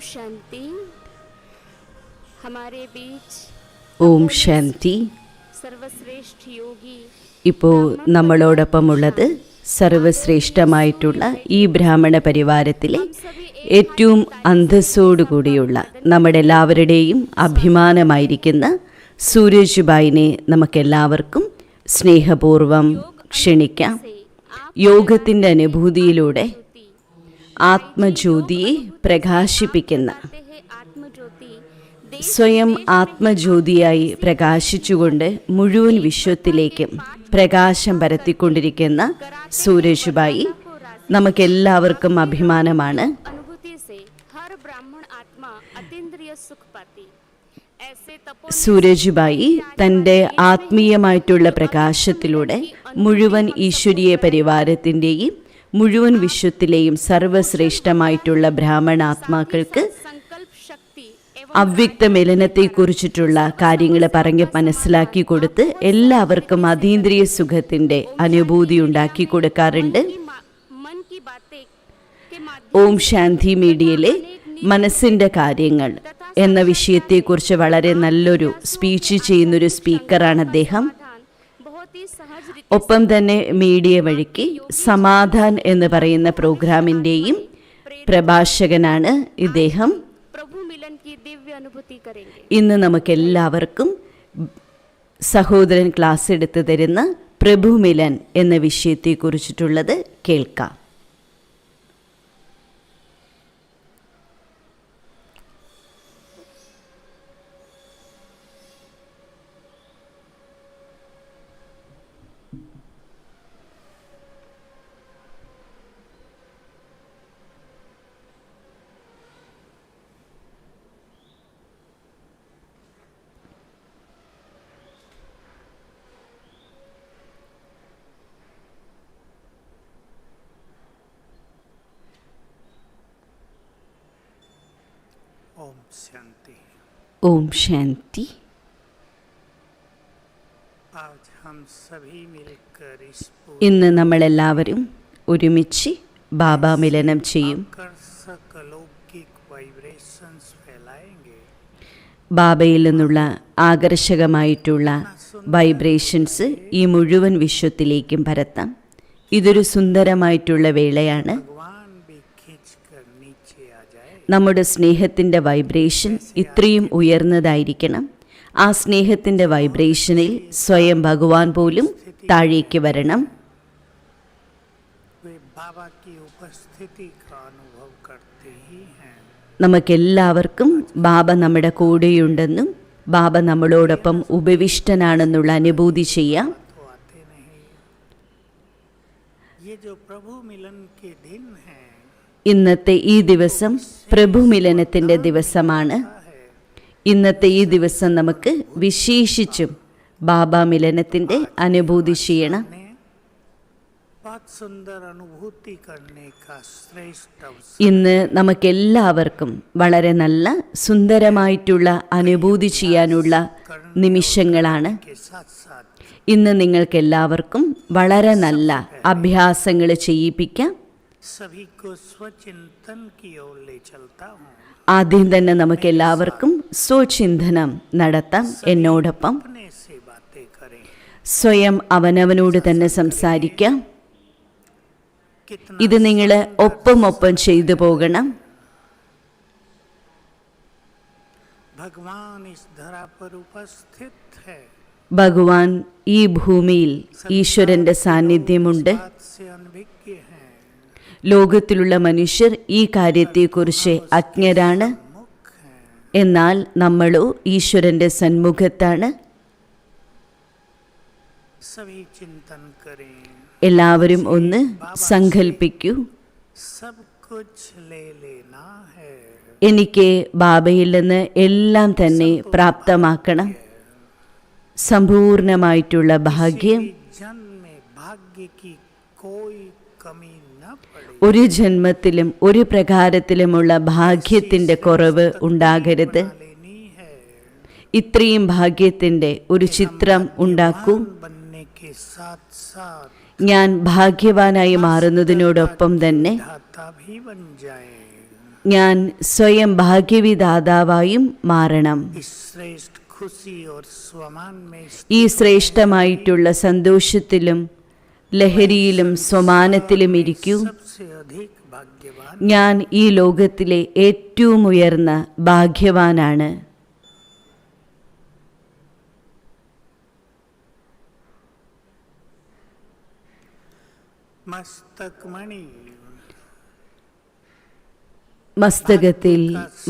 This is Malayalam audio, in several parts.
शांति। हमारे बीच ഓം ശാന്തി. सर्वश्रेष्ठ योगी ഇപ്പോൾ നമ്മളോടൊപ്പമുള്ളത് സർവശ്രേഷ്ഠമായിട്ടുള്ള ഈ ബ്രാഹ്മണ പരിവാരത്തിലെ ഏറ്റവും അന്തസ്സോടുകൂടിയുള്ള നമ്മുടെ എല്ലാവരുടെയും അഭിമാനമായിരിക്കുന്ന സൂരജ് ഭായിനെ നമുക്കെല്ലാവർക്കും സ്നേഹപൂർവം ക്ഷണിക്കാം. യോഗത്തിൻ്റെ അനുഭൂതിയിലൂടെ ആത്മജ്യോതിയെ പ്രകാശിപ്പിക്കുന്ന, സ്വയം ആത്മജ്യോതിയായി പ്രകാശിച്ചുകൊണ്ട് മുഴുവൻ വിശ്വത്തിലേക്കും പ്രകാശം പരത്തിക്കൊണ്ടിരിക്കുന്ന സൂരജ് ഭായി നമുക്കെല്ലാവർക്കും അഭിമാനമാണ്. സൂരജ് ഭായി തൻ്റെ ആത്മീയമായിട്ടുള്ള പ്രകാശത്തിലൂടെ മുഴുവൻ ഈശ്വരീയ പരിവാരത്തിൻ്റെയും മുഴുവൻ വിശ്വത്തിലെയും സർവശ്രേഷ്ഠമായിട്ടുള്ള ബ്രാഹ്മണാത്മാക്കൾക്ക് അവ്യക്ത മിലനത്തെക്കുറിച്ചിട്ടുള്ള കാര്യങ്ങൾ പറഞ്ഞ് മനസ്സിലാക്കി കൊടുത്ത് എല്ലാവർക്കും അതീന്ദ്രിയ സുഖത്തിൻ്റെ അനുഭൂതി ഉണ്ടാക്കി കൊടുക്കാറുണ്ട്. ഓം ശാന്തി മീഡിയയിലെ മനസ്സിൻ്റെ കാര്യങ്ങൾ എന്ന വിഷയത്തെക്കുറിച്ച് വളരെ നല്ലൊരു സ്പീച്ച് ചെയ്യുന്നൊരു സ്പീക്കറാണ് അദ്ദേഹം. ഒപ്പം തന്നെ മീഡിയ വഴിക്ക് സമാധാൻ എന്ന് പറയുന്ന പ്രോഗ്രാമിൻ്റെയും പ്രഭാഷകനാണ് ഇദ്ദേഹം. ഇന്ന് നമുക്കെല്ലാവർക്കും സഹോദരൻ ക്ലാസ് എടുത്തു തരുന്ന പ്രഭുമിലൻ എന്ന വിഷയത്തെക്കുറിച്ചിട്ടുള്ളത് കേൾക്കാം. ഓം ശാന്തി. ഇന്ന് നമ്മളെല്ലാവരും ഒരുമിച്ച് ബാബാ മിലനം ചെയ്യും. ബാബയിൽ നിന്നുള്ള ആകർഷകമായിട്ടുള്ള വൈബ്രേഷൻസ് ഈ മുഴുവൻ വിശ്വത്തിലേക്കും പരത്താം. ഇതൊരു സുന്ദരമായിട്ടുള്ള വേളയാണ്. നമ്മുടെ സ്നേഹത്തിൻ്റെ വൈബ്രേഷൻ ഇത്രയും ഉയർന്നതായിരിക്കണം. ആ സ്നേഹത്തിൻ്റെ വൈബ്രേഷനിൽ സ്വയം ഭഗവാൻ പോലും താഴേക്ക് വരണം. നമുക്കെല്ലാവർക്കും ബാബ നമ്മുടെ കൂടെയുണ്ടെന്നും ബാബ നമ്മളോടൊപ്പം ഉപവിഷ്ടനാണെന്നുള്ള അനുഭൂതി ചെയ്യാം. ഇന്നത്തെ ഈ ദിവസം പ്രഭുമിലനത്തിൻ്റെ ദിവസമാണ്. ഇന്നത്തെ ഈ ദിവസം നമുക്ക് വിശേഷിച്ചും ബാബാ മിലനത്തിൻ്റെ അനുഭൂതി ചെയ്യണം. ഇന്ന് നമുക്കെല്ലാവർക്കും വളരെ നല്ല സുന്ദരമായിട്ടുള്ള അനുഭൂതി ചെയ്യാനുള്ള നിമിഷങ്ങളാണ്. ഇന്ന് നിങ്ങൾക്കെല്ലാവർക്കും വളരെ നല്ല അഭ്യാസങ്ങൾ ചെയ്യിപ്പിക്കാം. ആദ്യം തന്നെ നമുക്കെല്ലാവർക്കും സ്വചിന്തനം നടത്താം. എന്നോടൊപ്പം സ്വയം അവനവനോട് തന്നെ സംസാരിക്കാം. ഇത് നിങ്ങൾ ഒപ്പം ചെയ്തു പോകണം. ഭഗവാൻ ഈ ഭൂമിയിൽ ഈശ്വരന്റെ സാന്നിധ്യമുണ്ട്. ലോകത്തിലുള്ള മനുഷ്യർ ഈ കാര്യത്തെക്കുറിച്ച് അജ്ഞരാണ്. എന്നാൽ നമ്മളോ ഈശ്വരന്റെ സന്മുഖത്താണ്. എല്ലാവരും ഒന്ന് സങ്കൽപ്പിക്കൂ, എനിക്ക് ബാബയിൽ നിന്ന് എല്ലാം തന്നെ പ്രാപ്തമാക്കണം. സമ്പൂർണമായിട്ടുള്ള ഭാഗ്യം. ഒരു ജന്മത്തിലും ഒരു പ്രകാരത്തിലുമുള്ള ഭാഗ്യത്തിൻ്റെ കുറവ് ഉണ്ടാകരുത്. ഇത്രയും ഭാഗ്യത്തിൻ്റെ ഒരു ചിത്രം ഉണ്ടാക്കൂ. ഞാൻ ഭാഗ്യവാനായി മാറുന്നതിനോടൊപ്പം തന്നെ ഞാൻ സ്വയം ഭാഗ്യവിദാതാവായും മാറണം. इस श्रेष्ठ खुशी और स्वमान में ഈ ശ്രേഷ്ഠമായിട്ടുള്ള സന്തോഷത്തിലും ലഹരിയിലും സ്വമാനത്തിലും ഇരിക്കൂ. सबसे अधिक भाग्यवान ഞാൻ ഈ ലോകത്തിലെ ഏറ്റവും ഉയർന്ന ഭാഗ്യവാനാണ്. मस्तक मणि മസ്തകത്തിൽ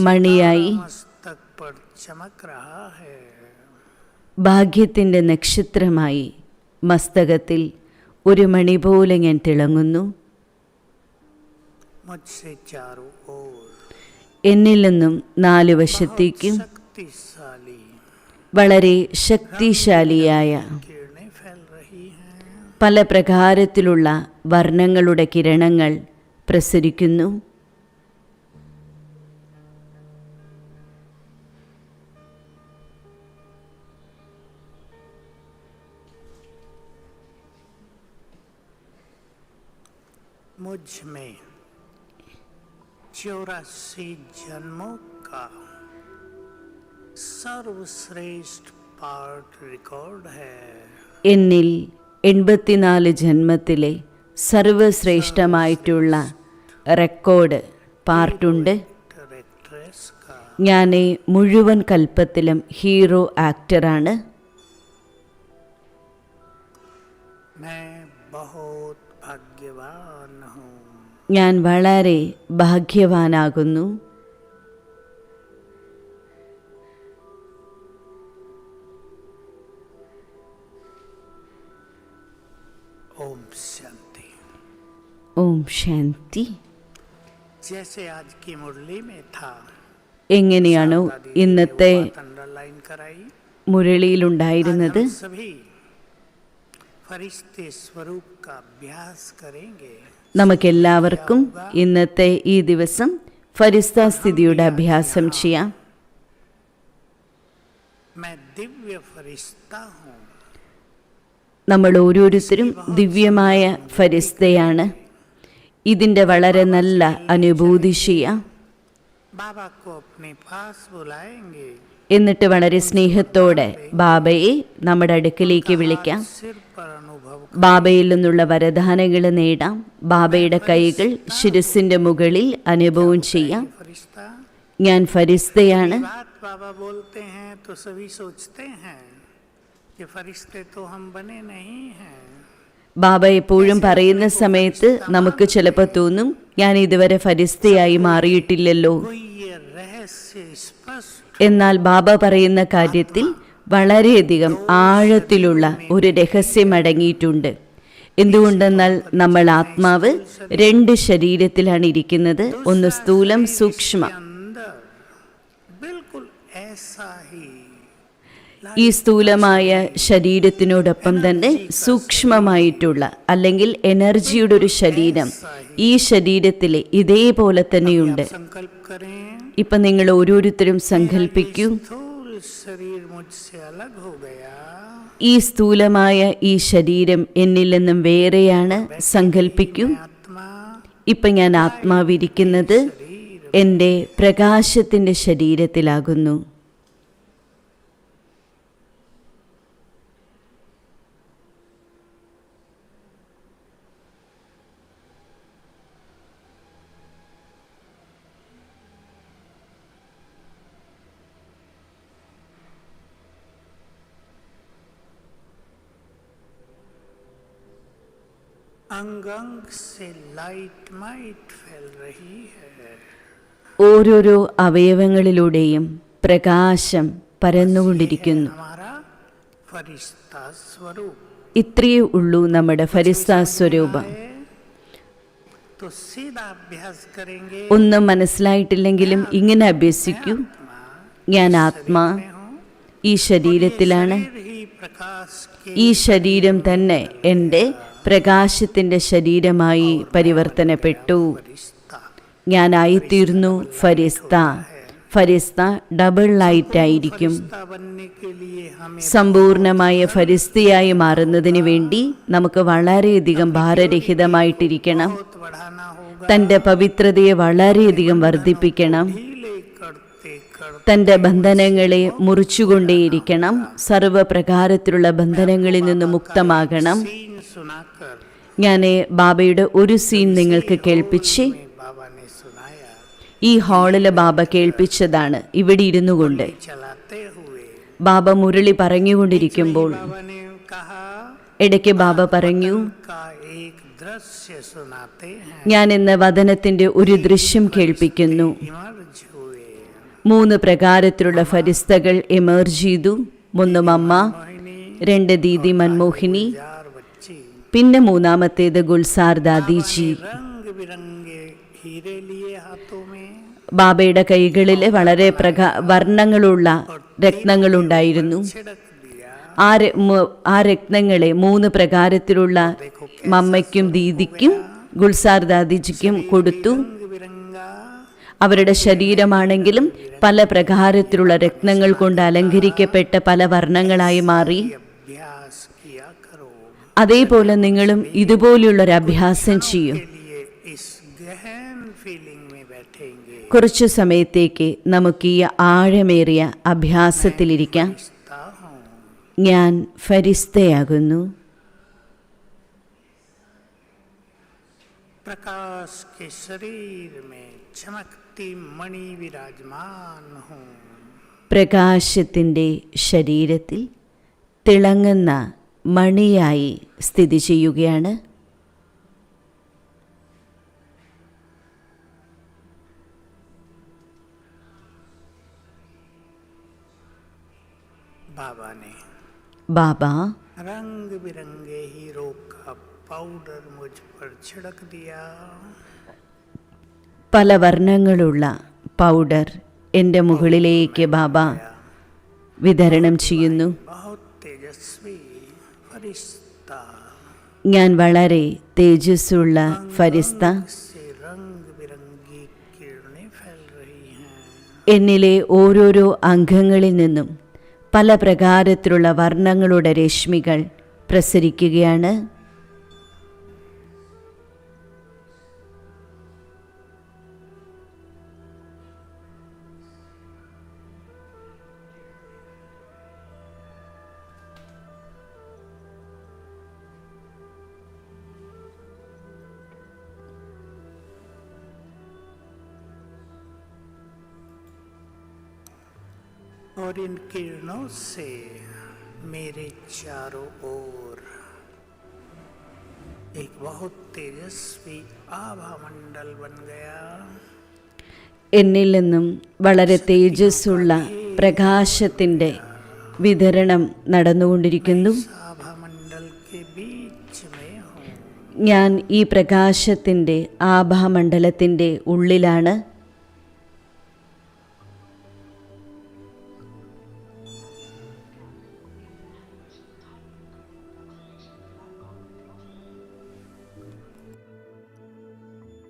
മണിയായി मस्तक पर चमक रहा है. ഭാഗ്യത്തിൻ്റെ നക്ഷത്രമായി മസ്തകത്തിൽ ഒരു മണി പോലെ ഞാൻ തിളങ്ങുന്നു. मुझसे चारों ओर എന്നിൽ നിന്നും നാല് വശത്തേക്കും शक्तिशाली വളരെ ശക്തിശാലിയായ किरणें फैल रही हैं. പല പ്രകാരത്തിലുള്ള വർണ്ണങ്ങളുടെ കിരണങ്ങൾ പ്രസരിക്കുന്നു. मुझ में 84 जन्मों का सर्वश्रेष्ठ पार्ट रिकॉर्ड है. എന്നിൽ 84 ജന്മത്തിലെ സർവശ്രേഷ്ഠമായിട്ടുള്ള റെക്കോർഡ് പാർട്ടുണ്ട്. एक्ट्रेस का ഞാൻ മുഴുവൻ കൽപ്പത്തിലും ഹീറോ ആക്ടറാണ്. मैं बहुत भाग्यवान हूँ. ഞാൻ വളരെ ഭാഗ്യവാനാകുന്നു. ओम शांति. ഓം ശാന്തി. जैसे आज की मुरली में था, എങ്ങനെയാണോ ഇന്നത്തെ अंडरलाइन कराई. മുരളിയിലുണ്ടായിരുന്നത്, आज हम सभी फरिश्ते स्वरूप का अभ्यास करेंगे. നമുക്കെല്ലാവർക്കും ഇന്നത്തെ ഈ ദിവസം ഫരിസ്ത സ്ഥിതിയുടെ അഭ്യാസം ചെയ്യാം. मैं दिव्य फरिश्ता हूँ. നമ്മൾ ഓരോരുത്തരും ദിവ്യമായ ഫരിസ്തയാണ്. ഇതിൻ്റെ വളരെ നല്ല അനുഭൂതി ചെയ്യാം. बाबा को अपने पास बुलाएंगे. എന്നിട്ട് വളരെ സ്നേഹത്തോടെ ബാബയെ നമ്മുടെ അടുക്കിലേക്ക് വിളിക്കാം. सिर पर अनुभव ബാബയിൽ നിന്നുള്ള വരദാനങ്ങൾ നേടാം. ബാബയുടെ കൈകൾ ശിരസിൻ്റെ മുകളിൽ അനുഭവം ചെയ്യാം. फरिश्ता. ഞാൻ ഫരിസ്തയാണ്. बात बाबा बोलते हैं तो सभी सोचते हैं कि फरिश्ते तो हम बने नहीं हैं. ബാബ എപ്പോഴും പറയുന്ന സമയത്ത് നമുക്ക് ചിലപ്പോൾ തോന്നും, ഞാൻ ഇതുവരെ ഫരിസ്തയായി മാറിയിട്ടില്ലല്ലോ. कोई ये रहस्य स्पष्ट എന്നാൽ ബാബ പറയുന്ന കാര്യത്തിൽ വളരെയധികം ആഴത്തിലുള്ള ഒരു രഹസ്യം അടങ്ങിയിട്ടുണ്ട്. എന്തുകൊണ്ടെന്നാൽ നമ്മൾ ആത്മാവ് രണ്ട് ശരീരത്തിലാണ് ഇരിക്കുന്നത്. ഒന്ന് സ്ഥൂലം, സൂക്ഷ്മ. अंदर बिल्कुल ऐसा ही ഈ സ്ഥൂലമായ ശരീരത്തിനോടൊപ്പം തന്നെ സൂക്ഷ്മമായിട്ടുള്ള അല്ലെങ്കിൽ എനർജിയുടെ ഒരു ശരീരം ഈ ശരീരത്തിലെ ഇതേപോലെ തന്നെയുണ്ട്. संकल्प करें. ഇപ്പം നിങ്ങൾ ഓരോരുത്തരും സങ്കല്പിക്കൂ, स्थूल शरीर मुझसे अलग हो गया. ഈ സ്ഥൂലമായ ഈ ശരീരം എന്നിൽ നിന്നും വേറെയാണ്. സങ്കല്പിക്കൂ, आत्मा ഇപ്പം ഞാൻ ആത്മാവിരിക്കുന്നത് എൻ്റെ പ്രകാശത്തിൻ്റെ ശരീരത്തിലാകുന്നു. अंग अंग से लाइट माइट फैल रही है. ഓരോരോ അവയവങ്ങളിലൂടെയും പ്രകാശം പരന്നുകൊണ്ടിരിക്കുന്നു. हमारा फरिश्ता स्वरूप ഇത്രയേ ഉള്ളൂ നമ്മുടെ ഫരിസ്ത സ്വരൂപം. है तो सीधा अभ्यास करेंगे. ഒന്നും മനസ്സിലായിട്ടില്ലെങ്കിലും ഇങ്ങനെ അഭ്യസിക്കൂ. ഞാൻ ആത്മാ ഈ ശരീരത്തിലാണ്. शरीर ही प्रकाश के ഈ ശരീരം തന്നെ എൻ്റെ പ്രകാശത്തിൻ്റെ ശരീരമായി പരിവർത്തനപ്പെട്ടു. फरिश्ता. ഞാനായിത്തീർന്നു ഫരിസ്ത. ഫരിസ്ത ഡബിൾ ലൈറ്റായിരിക്കും. फरिश्ता बनने के लिए हमें സമ്പൂർണമായ ഫരിസ്തയായി മാറുന്നതിന് വേണ്ടി നമുക്ക് വളരെയധികം ഭാരരഹിതമായിട്ടിരിക്കണം. बहुत बढ़ाना होगा. തൻ്റെ പവിത്രതയെ വളരെയധികം വർദ്ധിപ്പിക്കണം. ढीले करते करते തൻ്റെ ബന്ധനങ്ങളെ മുറിച്ചുകൊണ്ടേയിരിക്കണം. സർവ്വപ്രകാരത്തിലുള്ള ബന്ധനങ്ങളിൽ നിന്ന് മുക്തമാകണം. सीन सुनाकर ഞാൻ ബാബയുടെ ഒരു സീൻ നിങ്ങൾക്ക് കേൾപ്പിച്ച് में बाबा ने सुनाया. ഈ ഹാളിലെ ബാബ കേൾപ്പിച്ചതാണ്. ഇവിടെ ഇരുന്നു കൊണ്ട് चलाते हुए ബാബ മുരളി പറഞ്ഞുകൊണ്ടിരിക്കുമ്പോൾ बाबा ने कहा ഇടയ്ക്ക് ബാബ പറഞ്ഞു, का एक दृश्य सुनाते हैं. ഞാൻ ഇന്ന് വദനത്തിന്റെ ഒരു ദൃശ്യം കേൾപ്പിക്കുന്നു. इमर्ज हुए 3 പ്രകാരത്തിലുള്ള ഫരിസ്തകൾ എമർജ് ചെയ്തു. 1 അമ്മ, 2 ദീദി മൻമോഹിനി, 4 बच्चे പിന്നെ 3-ാമത്തേത് ഗുൽസാർ ദാദിജി. रंग बिरंगे हीरे लिए हाथों में ബാബയുടെ കൈകളിൽ വളരെ വർണ്ണങ്ങളുള്ള രത്നങ്ങളുണ്ടായിരുന്നു. छिड़क दिया. ആ രത്നങ്ങളെ 3 പ്രകാരത്തിലുള്ള മമ്മയ്ക്കും ദീദിക്കും ഗുൽസാർ ദാദിജിക്കും കൊടുത്തു. रंग बिरंगा അവരുടെ ശരീരമാണെങ്കിലും പല പ്രകാരത്തിലുള്ള രത്നങ്ങൾ കൊണ്ട് അലങ്കരിക്കപ്പെട്ട പല വർണ്ണങ്ങളായി മാറി. अभ्यास किया करो. അതേപോലെ നിങ്ങളും ഇതുപോലെയുള്ളൊരു അഭ്യാസം ചെയ്യും. के लिए इस गहन फीलिंग में बैठेंगे. കുറച്ചു സമയത്തേക്ക് നമുക്ക് ഈ ആഴമേറിയ അഭ്യാസത്തിലിരിക്കാം. रिश्ता हूँ. ഞാൻ ഫരിസ്തയാകുന്നു. प्रकाश के शरीर में चमकती मणि विराजमान हूँ. പ്രകാശത്തിൻ്റെ ശരീരത്തിൽ തിളങ്ങുന്ന മണിയായി സ്ഥിതി ചെയ്യുകയാണ്. बाबा ने ബാബ रंग बिरंगे हीरो का पाउडर मुझ पर छिड़क दिया. പല വർണ്ണങ്ങളുള്ള പൗഡർ എൻ്റെ മുകളിലേക്ക് ബാബ വിതരണം ചെയ്യുന്നു. बहुत तेजस्वी फरिश्ता ഞാൻ വളരെ തേജസ്സുള്ള ഫരിസ്ത. से रंग बिरंगी किरणें फैल रही हैं. എന്നിലെ ഓരോരോ അംഗങ്ങളിൽ നിന്നും പല പ്രകാരത്തിലുള്ള വർണ്ണങ്ങളുടെ രശ്മികൾ പ്രസരിക്കുകയാണ്. और इन किरणों से मेरे चारों ओर एक बहुत तेजस्वी आभा मंडल बन गया. എന്നിൽ നിന്നും വളരെ തേജസ്സുള്ള പ്രകാശത്തിൻ്റെ വിതരണം നടന്നുകൊണ്ടിരിക്കുന്നു. आभा मंडल के बीच में हूँ. ഞാൻ ഈ പ്രകാശത്തിൻ്റെ ആഭാമണ്ഡലത്തിൻ്റെ ഉള്ളിലാണ്.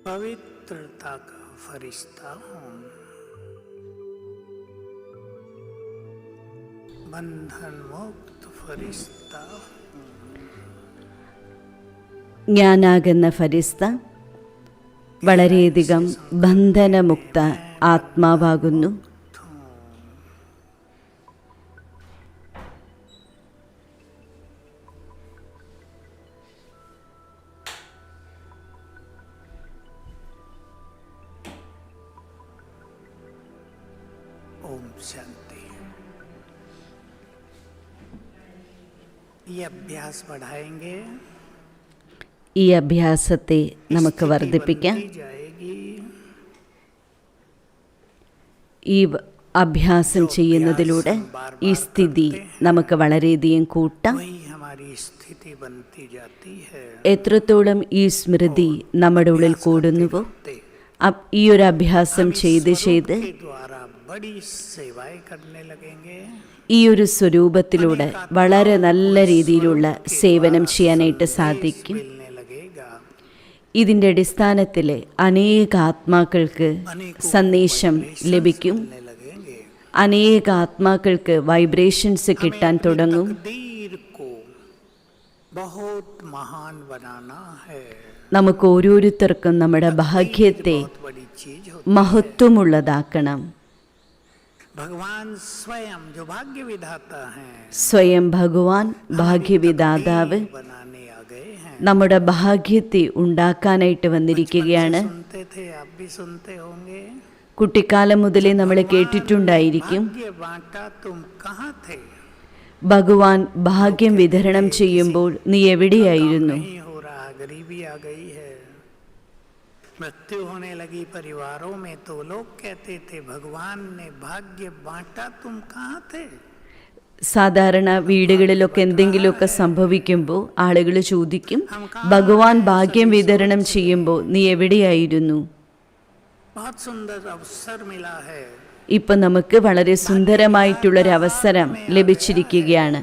पवित्रता का फरिश्ता हूँ. बंधन मुक्त फरिश्ता हूँ. ഞാനാകുന്ന ഫരിസ്ത വളരെയധികം ബന്ധനമുക്ത ആത്മാവാകുന്നു. ओम शांति. ये अभ्यास बढ़ाएंगे. ഈ അഭ്യാസത്തെ നമുക്ക് വർദ്ധിപ്പിക്കാം. बढ़ती जाएगी. ഈ അഭ്യാസം ചെയ്യുന്നതിലൂടെ ഈ സ്ഥിതി നമുക്ക് വളരെയധികം കൂട്ടാം. वही हमारी स्थिति बनती जाती है. എത്രത്തോളം ഈ സ്മൃതി നമ്മുടെ ഉള്ളിൽ കൂടുന്നുവോ ഈ ഒരു അഭ്യാസം ചെയ്ത് ചെയ്ത് के द्वारा बड़ी सेवाएं करने लगेंगे. ഈ ഒരു സ്വരൂപത്തിലൂടെ വളരെ നല്ല രീതിയിലുള്ള സേവനം ചെയ്യാനായിട്ട് സാധിക്കും. मिलने लगेगा. ഇതിൻ്റെ അടിസ്ഥാനത്തിൽ അനേക ആത്മാക്കൾക്ക് സന്ദേശം ലഭിക്കും. मिलने लगेंगे. അനേക ആത്മാക്കൾക്ക് വൈബ്രേഷൻസ് കിട്ടാൻ തുടങ്ങും. तकदीर को बहुत महान बनाना है. നമുക്ക് ഓരോരുത്തർക്കും നമ്മുടെ ഭാഗ്യത്തെ बहुत बड़ी चीज होती മഹത്വമുള്ളതാക്കണം. भगवान स्वयं जो भाग्य विधाता हैं സ്വയം ഭഗവാൻ ഭാഗ്യവിദാതാവ് बनाने आ गए हैं। നമ്മുടെ ഭാഗ്യത്തെ ഉണ്ടാക്കാനായിട്ട് വന്നിരിക്കുകയാണ്. सुनते थे, आप भी सुनते होंगे, കുട്ടിക്കാലം മുതലേ നമ്മൾ കേട്ടിട്ടുണ്ടായിരിക്കും, भाग्य बांटा तुम कहाँ थे? ഭഗവാൻ ഭാഗ്യം വിതരണം ചെയ്യുമ്പോൾ നീ എവിടെയായിരുന്നു? नहीं हो रहा, गरीबी आ गई है, मृत्यु होने लगी परिवारों में, तो लोग कहते थे भगवान ने भाग्य बांटा तुम कहाँ थे? സാധാരണ വീടുകളിലൊക്കെ എന്തെങ്കിലുമൊക്കെ സംഭവിക്കുമ്പോൾ ആളുകൾ ചോദിക്കും, ഭഗവാൻ ഭാഗ്യം വിതരണം ചെയ്യുമ്പോൾ നീ എവിടെയായിരുന്നു? बहुत सुंदर अवसर मिला है, ഇപ്പം നമുക്ക് വളരെ സുന്ദരമായിട്ടുള്ളൊരവസരം ലഭിച്ചിരിക്കുകയാണ്.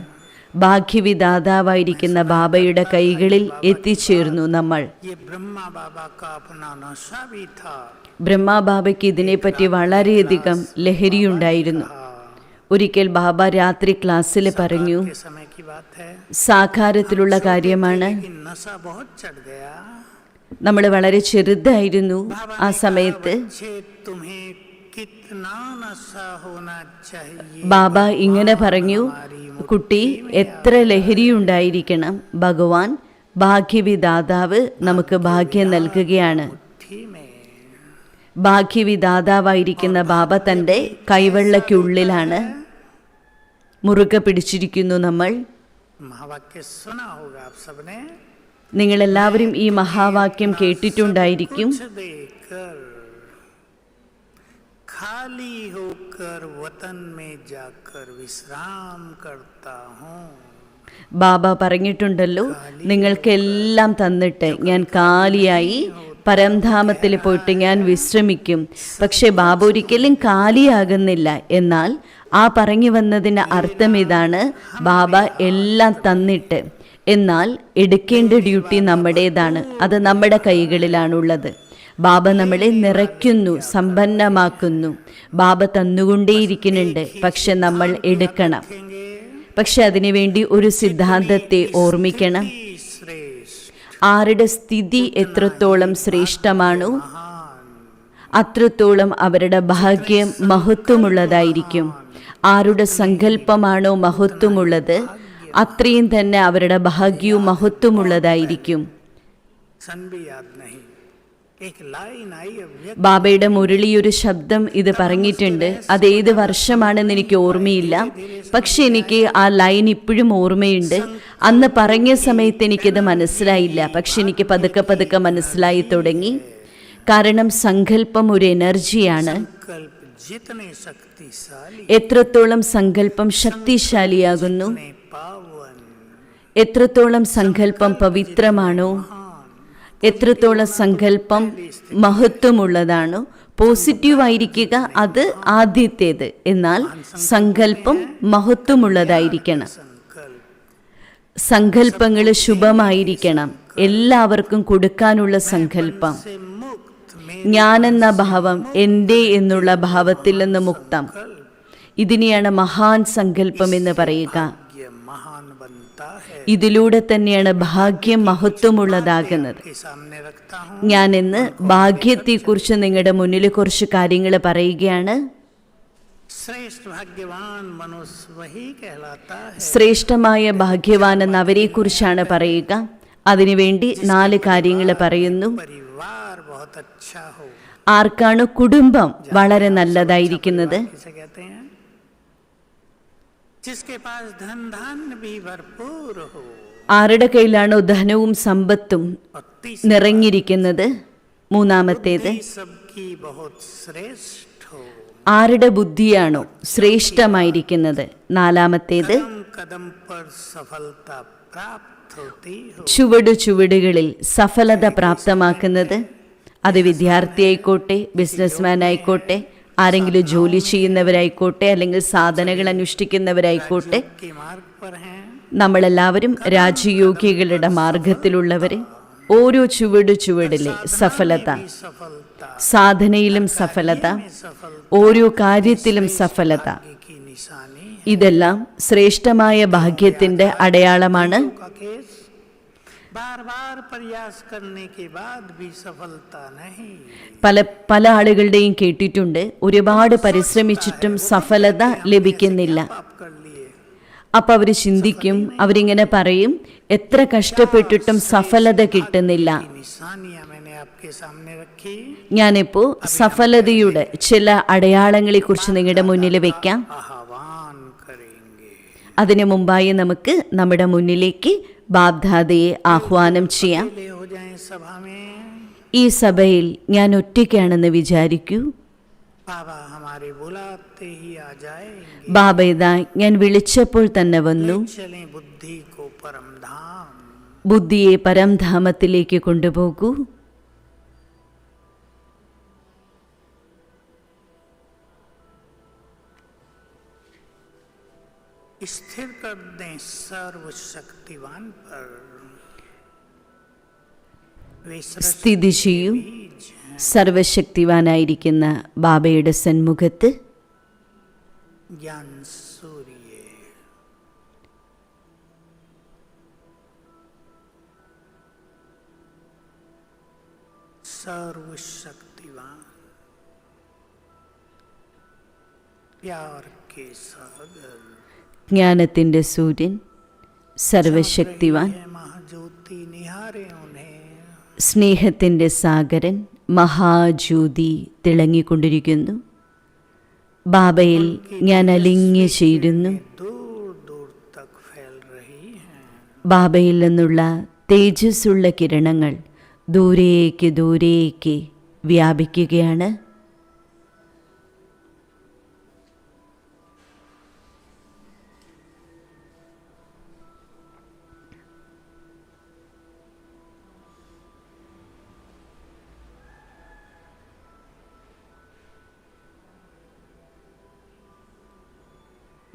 ഭാഗ്യവിദാതാവായിരിക്കുന്ന ബാബയുടെ കൈകളിൽ എത്തിച്ചേർന്നു നമ്മൾ. ये ब्रह्मा बाबा का अपना नशा भी था। ബ്രഹ്മാബാബയ്ക്ക് ഇതിനെപ്പറ്റി വളരെയധികം ലഹരിയുണ്ടായിരുന്നു. ഒരിക്കൽ ബാബ രാത്രി ക്ലാസ്സിൽ പറഞ്ഞു, के समय की बात है, സാകാരത്തിലുള്ള കാര്യമാണ്. लेकिन नशा बहुत चढ़ गया। നമ്മൾ വളരെ ചെറുതായിരുന്നു ആ സമയത്ത്. बच्चे तुम्हें कितना नशा होना चाहिए? ബാബ ഇങ്ങനെ പറഞ്ഞു, കുട്ടി, എത്ര ലഹരിയുണ്ടായിരിക്കണം? ഭഗവാൻ ഭാഗ്യവിദാതാവ് നമുക്ക് ഭാഗ്യം നൽകുകയാണ്. मुट्ठी में ഭാഗ്യവിദാതാവായിരിക്കുന്ന ബാബ തൻ്റെ കൈവെള്ളയ്ക്കുള്ളിലാണ് മുറുകെ പിടിച്ചിരിക്കുന്നു നമ്മൾ. महावाक्य सुना होगा आप सबने। നിങ്ങളെല്ലാവരും ഈ മഹാവാക്യം കേട്ടിട്ടുണ്ടായിരിക്കും. कुछ देकर खाली होकर वतन में जाकर विश्राम करता हूँ। ബാബ പറഞ്ഞിട്ടുണ്ടല്ലോ, നിങ്ങൾക്കെല്ലാം തന്നിട്ട് ഞാൻ കാലിയായി പരംധാമത്തിൽ പോയിട്ട് ഞാൻ വിശ്രമിക്കും. പക്ഷെ ബാബ ഒരിക്കലും കാലിയാകുന്നില്ല. എന്നാൽ ആ പറഞ്ഞു വന്നതിന് അർത്ഥം ഇതാണ്, ബാബ എല്ലാം തന്നിട്ട്, എന്നാൽ എടുക്കേണ്ട ഡ്യൂട്ടി നമ്മുടേതാണ്. അത് നമ്മുടെ കൈകളിലാണുള്ളത്. ബാബ നമ്മളെ നിറയ്ക്കുന്നു, സമ്പന്നമാക്കുന്നു. ബാബ തന്നുകൊണ്ടേയിരിക്കുന്നുണ്ട്, പക്ഷെ നമ്മൾ എടുക്കണം. പക്ഷെ അതിനുവേണ്ടി ഒരു സിദ്ധാന്തത്തെ ഓർമ്മിക്കണം. श्रेष्ठ ആരുടെ സ്ഥിതി എത്രത്തോളം ശ്രേഷ്ഠമാണോ അത്രത്തോളം അവരുടെ ഭാഗ്യം മഹത്വമുള്ളതായിരിക്കും. ആരുടെ സങ്കല്പമാണോ മഹത്വമുള്ളത് അത്രയും തന്നെ അവരുടെ ഭാഗ്യവും മഹത്വമുള്ളതായിരിക്കും. सन भी याद नहीं, एक लाइन आई अव्यक्त ബാബയുടെ മുരളിയൊരു ശബ്ദം ഇത് പറഞ്ഞിട്ടുണ്ട്. അതേത് വർഷമാണെന്ന് എനിക്ക് ഓർമ്മയില്ല, പക്ഷെ എനിക്ക് ആ ലൈൻ ഇപ്പോഴും ഓർമ്മയുണ്ട്. അന്ന് പറഞ്ഞ സമയത്ത് എനിക്കത് മനസ്സിലായില്ല, പക്ഷെ എനിക്ക് പതുക്കെ പതുക്കെ മനസ്സിലായി തുടങ്ങി. കാരണം സങ്കല്പം ഒരു എനർജിയാണ്. संकल्प जितने शक्तिशाली എത്രത്തോളം സങ്കല്പം ശക്തിശാലിയാകുന്നു, ने पावन എത്രത്തോളം സങ്കല്പം പവിത്രമാണോ, എത്രത്തോളം സങ്കല്പം മഹത്വമുള്ളതാണോ, പോസിറ്റീവായിരിക്കുക അത് ആദ്യത്തേത്. എന്നാൽ സങ്കല്പം മഹത്വമുള്ളതായിരിക്കണം. संकल्प സങ്കല്പങ്ങൾ ശുഭമായിരിക്കണം. എല്ലാവർക്കും കൊടുക്കാനുള്ള സങ്കല്പം. से मुक्त में ഞാനെന്ന ഭാവം, എൻ്റെ എന്നുള്ള ഭാവത്തിൽ നിന്ന് മുക്തം. ഇതിനെയാണ് മഹാൻ സങ്കല്പം എന്ന് പറയുക. ये महान बनता है ഇതിലൂടെ തന്നെയാണ് ഭാഗ്യം മഹത്വമുള്ളതാകുന്നത്. के सामने रखता हूँ। ഞാൻ ഇന്ന് ഭാഗ്യത്തെക്കുറിച്ച് നിങ്ങളുടെ മുന്നിൽ കുറച്ച് കാര്യങ്ങൾ പറയുകയാണ്. श्रेष्ठ भाग्यवान मनुष्य वही कहलाता है। ശ്രേഷ്ഠമായ ഭാഗ്യവാൻ എന്ന അവരെക്കുറിച്ചാണ് പറയുക. അതിനുവേണ്ടി 4 കാര്യങ്ങൾ പറയുന്നു. परिवार बहुत अच्छा हो। ആർക്കാണ് കുടുംബം വളരെ നല്ലതായിരിക്കുന്നത്? किसे कहते हैं? जिसके पास धन धान्य भी भरपूर हो। ആരുടെ കയ്യിലാണോ ധനവും സമ്പത്തും और तीसरी നിറഞ്ഞിരിക്കുന്നത്? മൂന്നാമത്തേത്, बुद्धि सबकी बहुत श्रेष्ठ हो। ആരുടെ ബുദ്ധിയാണോ ശ്രേഷ്ഠമായിരിക്കുന്നത്? നാലാമത്തേത്, कदम कदम पर सफलता प्राप्त होती हो। ചുവടുകളിൽ സഫലത പ്രാപ്തമാക്കുന്നത്. അത് വിദ്യാർത്ഥിയായിക്കോട്ടെ, ബിസിനസ്മാൻ ആയിക്കോട്ടെ, ആരെങ്കിലും ജോലി ചെയ്യുന്നവരായിക്കോട്ടെ, അല്ലെങ്കിൽ സാധനകൾ അനുഷ്ഠിക്കുന്നവരായിക്കോട്ടെ, के मार्ग पर हैं। നമ്മളെല്ലാവരും രാജയോഗികളുടെ മാർഗത്തിലുള്ളവർ. ഓരോ ചുവടിലെ സഫലത, सफलता സാധനയിലും സഫലത, सफलता ഓരോ കാര്യത്തിലും സഫലത. की निशानी ഇതെല്ലാം ശ്രേഷ്ഠമായ ഭാഗ്യത്തിന്റെ അടയാളമാണ്. का केस बार बार प्रयास करने के बाद भी सफलता नहीं। പല ആളുകളുടെയും കേട്ടിട്ടുണ്ട്, ഒരുപാട് പരിശ്രമിച്ചിട്ടും സഫലത ലഭിക്കുന്നില്ല. पाप कर लिए, അപ്പം അവർ ചിന്തിക്കും, അവരിങ്ങനെ പറയും, എത്ര കഷ്ടപ്പെട്ടിട്ടും സഫലത കിട്ടുന്നില്ല. की निशानियां मैंने आपके सामने रखी, ഞാനിപ്പോൾ സഫലതയുടെ ചില അടയാളങ്ങളെക്കുറിച്ച് നിങ്ങളുടെ മുന്നിൽ വെക്കാം. आह्वान करेंगे। അതിനു മുമ്പായി നമുക്ക് നമ്മുടെ മുന്നിലേക്ക് ബാബ്ദാദയെ ആഹ്വാനം ചെയ്യാം. ले हो जाए सभा में, ഈ സഭയിൽ ഞാൻ ഒറ്റയ്ക്കാണെന്ന് വിചാരിക്കൂ. बाबा हमारे बुलाते ही आ जाएंगे। ബാബ ഇതാ ഞാൻ വിളിച്ചപ്പോൾ തന്നെ വന്നു. चलें बुद्धि को परम धाम, ബുദ്ധിയെ പരംധാമത്തിലേക്ക് കൊണ്ടുപോകൂ. स्थिर कर दें सर्वशक्तिवान पर। वे सृष्टि സ്ഥിതി ചെയ്യൂ बीज हैं, സർവശക്തിവാനായിരിക്കുന്ന ബാബയുടെ സന്മുഖത്ത്. ज्ञान सूर्य, सर्वशक्तिवान, प्यार के सागर, ജ്ഞാനത്തിൻ്റെ സൂര്യൻ, സർവശക്തിവാൻ, है महाज्योति निहारे उन्हें। സ്നേഹത്തിൻ്റെ സാഗരൻ, മഹാജ്യോതി തിളങ്ങിക്കൊണ്ടിരിക്കുന്നു. ബാബയിൽ ഞാൻ അലിഞ്ഞു ചേരുന്നു. दूर दूर तक फैल रही हैं। ബാബയിൽ നിന്നുള്ള തേജസ്സുള്ള കിരണങ്ങൾ ദൂരേക്ക് ദൂരേക്ക് വ്യാപിക്കുകയാണ്.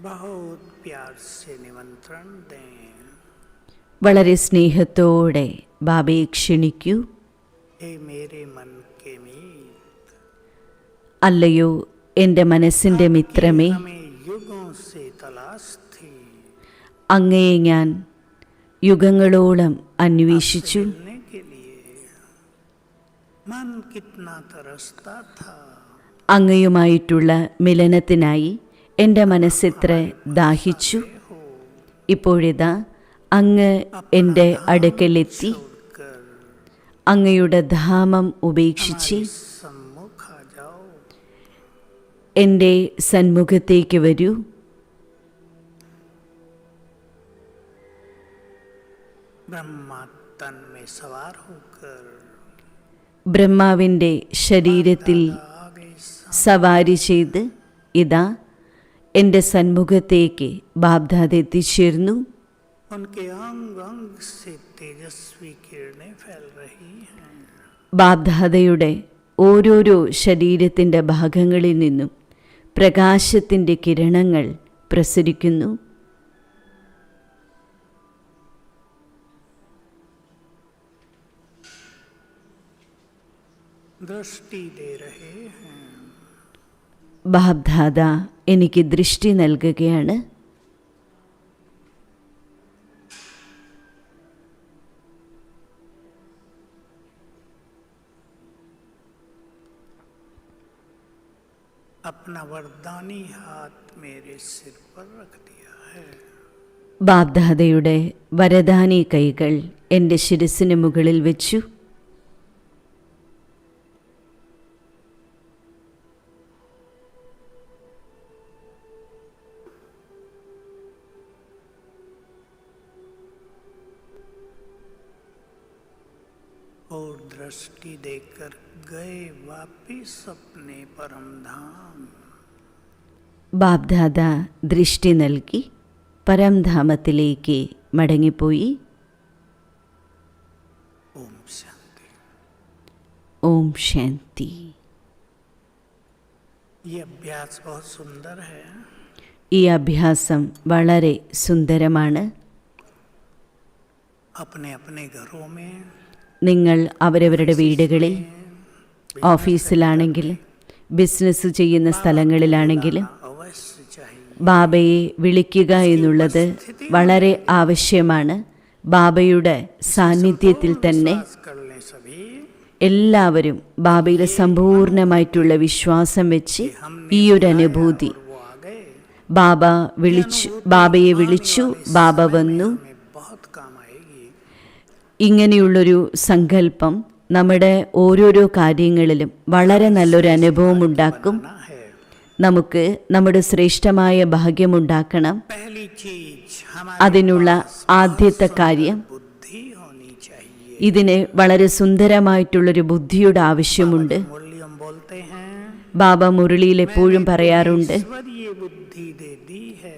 बहुत प्यार से निमंत्रण दें। വളരെ സ്നേഹത്തോടെ ബാബയെ ക്ഷണിക്കൂ. हे मेरे मन के मीत, അല്ലയോ എൻ്റെ മനസ്സിൻ്റെ മിത്രമേ, हमें युगों से तलाश थी, അങ്ങയെ ഞാൻ യുഗങ്ങളോളം അന്വേഷിച്ചു. मिलने के लिए मन कितना तरसता था। അങ്ങയുമായിട്ടുള്ള മിലനത്തിനായി എൻ്റെ മനസ്സെത്ര ദാഹിച്ചു. ഇപ്പോഴിതാ അങ്ങ് എൻ്റെ അടുക്കലെത്തി. छोड़कर അങ്ങയുടെ ധാമം ഉപേക്ഷിച്ച് सम्मुख आ जाओ। എൻ്റെ സന്മുഖത്തേക്ക് വരൂ. ब्रह्मा तन में सवार होकर ബ്രഹ്മാവിൻ്റെ ശരീരത്തിൽ आ गई। സവാരി ചെയ്ത് ഇതാ എൻ്റെ സന്മുഖത്തേക്ക് ബാബ്ദാദ എത്തിച്ചേർന്നു. उनके अंग अंग से तेजस्वी किरणें फैल रही हैं। ബാബ്ദാദയുടെ ഓരോരോ ശരീരത്തിൻ്റെ ഭാഗങ്ങളിൽ നിന്നും പ്രകാശത്തിൻ്റെ കിരണങ്ങൾ പ്രസരിക്കുന്നു. दृष्टि दे रहे हैं। ബാബ്ദാദ എനിക്ക് ദൃഷ്ടി നൽകുകയാണ്. अपना वरदानी हाथ मेरे सिर पर रख दिया है। ബാബ്ദാദയുടെ വരദാനി കൈകൾ എൻ്റെ ശിരസിന് മുകളിൽ വെച്ചു. और दृष्टि देकर गए वापिस अपने परम धाम। ബാബ്ദാദ ദൃഷ്ടി നൽകി പരംധാമത്തിലേക്ക് മടങ്ങിപ്പോയി. ओम शांति। ഓം ശാന്തി. ये अभ्यास बहुत सुंदर है। ഈ അഭ്യാസം വളരെ സുന്ദരമാണ്. अपने अपने घरों में, നിങ്ങൾ അവരവരുടെ വീടുകളിൽ, ഓഫീസിലാണെങ്കിലും ബിസിനസ് ചെയ്യുന്ന സ്ഥലങ്ങളിലാണെങ്കിലും अवश्य चाहिए। ബാബയെ വിളിക്കുക എന്നുള്ളത് വളരെ ആവശ്യമാണ്. ബാബയുടെ സാന്നിധ്യത്തിൽ തന്നെ विश्वास कर लें सभी എല്ലാവരും ബാബയിൽ സമ്പൂർണമായിട്ടുള്ള വിശ്വാസം വെച്ച് ഈ ഒരു അനുഭൂതി, वो आ गए, ബാബയെ വിളിച്ചു, ബാബ വന്നു, हमें बहुत काम आएगी। ഇങ്ങനെയുള്ളൊരു സങ്കല്പം നമ്മുടെ ഓരോരോ കാര്യങ്ങളിലും വളരെ നല്ലൊരു അനുഭവം ഉണ്ടാക്കും. ना है നമുക്ക് നമ്മുടെ ശ്രേഷ്ഠമായ ഭാഗ്യമുണ്ടാക്കണം. पहली चीज हमारे അതിനുള്ള ആദ്യത്തെ കാര്യം, बुद्धि होनी चाहिए। ഇതിന് വളരെ സുന്ദരമായിട്ടുള്ളൊരു ബുദ്ധിയുടെ ആവശ്യമുണ്ട്. मुरलियम बोलते हैं ബാബ മുരളിയിൽ എപ്പോഴും പറയാറുണ്ട്, ईश्वरीय बुद्धि दे दी है,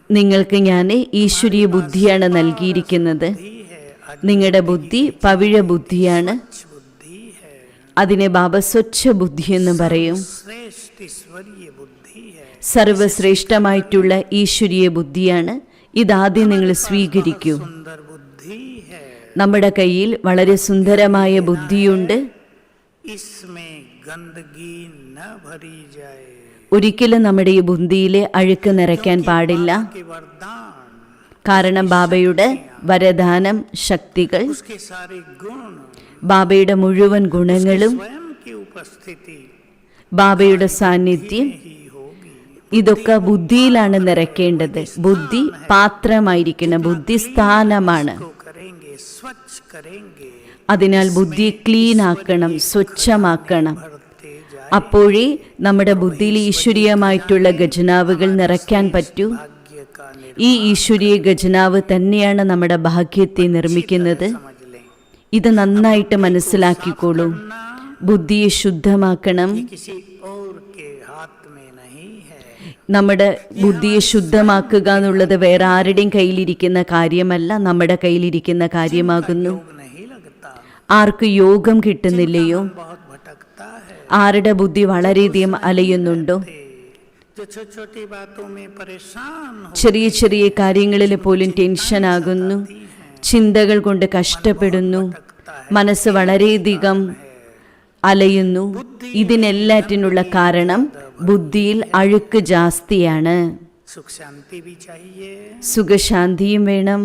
നിങ്ങൾക്ക് ഞാൻ ഈശ്വരീയ ബുദ്ധിയാണ് നൽകിയിരിക്കുന്നത്. दी है നിങ്ങളുടെ ബുദ്ധി പവിഴ ബുദ്ധിയാണ്. बुद्धि है, അതിനെ ബാബ സ്വച്ഛ ബുദ്ധി എന്ന് പറയും. श्रेष्ठ ईश्वरीय बुद्धि है। സർവശ്രേഷ്ഠമായിട്ടുള്ള ഈശ്വരീയ ബുദ്ധിയാണ്. ഇതാദ്യം നിങ്ങൾ സ്വീകരിക്കൂ. सुंदर बुद्धि है, നമ്മുടെ കയ്യിൽ വളരെ സുന്ദരമായ ബുദ്ധിയുണ്ട്. इसमें गंदगी न भरी जाए। ഒരിക്കലും നമ്മുടെ ഈ ബുദ്ധിയിലെ അഴുക്ക് നിറയ്ക്കാൻ പാടില്ല. के वरदान, കാരണം ബാബയുടെ വരദാനം, ശക്തികൾ, उसके सारे गुण, ബാബയുടെ മുഴുവൻ ഗുണങ്ങളും, स्वयं की उपस्थिति ബാബയുടെ സാന്നിധ്യം, ही होगी। ഇതൊക്കെ ബുദ്ധിയിലാണ് നിറയ്ക്കേണ്ടത്. ബുദ്ധി പാത്രമായിരിക്കണം, ബുദ്ധി സ്ഥാനമാണ്. को करेंगे, स्वच्छ करेंगे, അതിനാൽ ബുദ്ധി ക്ലീൻ ആക്കണം, സ്വച്ഛമാക്കണം. भरते जाए। അപ്പോഴേ നമ്മുടെ ബുദ്ധിയിൽ ഈശ്വരീയമായിട്ടുള്ള ഖജനാവുകൾ നിറയ്ക്കാൻ പറ്റൂ. भाग्य का ഈ ഈശ്വരീയ ഖജനാവ് തന്നെയാണ് നമ്മുടെ ഭാഗ്യത്തെ നിർമ്മിക്കുന്നത്. समझ लें, ഇത് നന്നായിട്ട് മനസ്സിലാക്കിക്കോളൂ. ബുദ്ധിയെ ശുദ്ധമാക്കണം. किसी और के हाथ में नहीं है। നമ്മുടെ ബുദ്ധിയെ ശുദ്ധമാക്കുക എന്നുള്ളത് വേറെ ആരുടെയും കയ്യിലിരിക്കുന്ന കാര്യമല്ല, നമ്മുടെ കയ്യിലിരിക്കുന്ന കാര്യമാകുന്നു. योग नहीं लगता, ആർക്ക് യോഗം കിട്ടുന്നില്ലയോ, बहुत भटकता है। ആരുടെ ബുദ്ധി വളരെയധികം അലയുന്നുണ്ടോ, जो छोटी छोटी बातों में परेशान हो, ചെറിയ ചെറിയ കാര്യങ്ങളിൽ പോലും ടെൻഷനാകുന്നു, ചിന്തകൾ കൊണ്ട് കഷ്ടപ്പെടുന്നു, മനസ്സ് വളരെയധികം അലയുന്നു. ഇതിനെല്ലാറ്റിനുള്ള കാരണം ബുദ്ധിയിൽ അഴുക്ക് ജാസ്തിയാണ്. सुख शांति भी चाहिए। സുഖശാന്തിയും വേണം.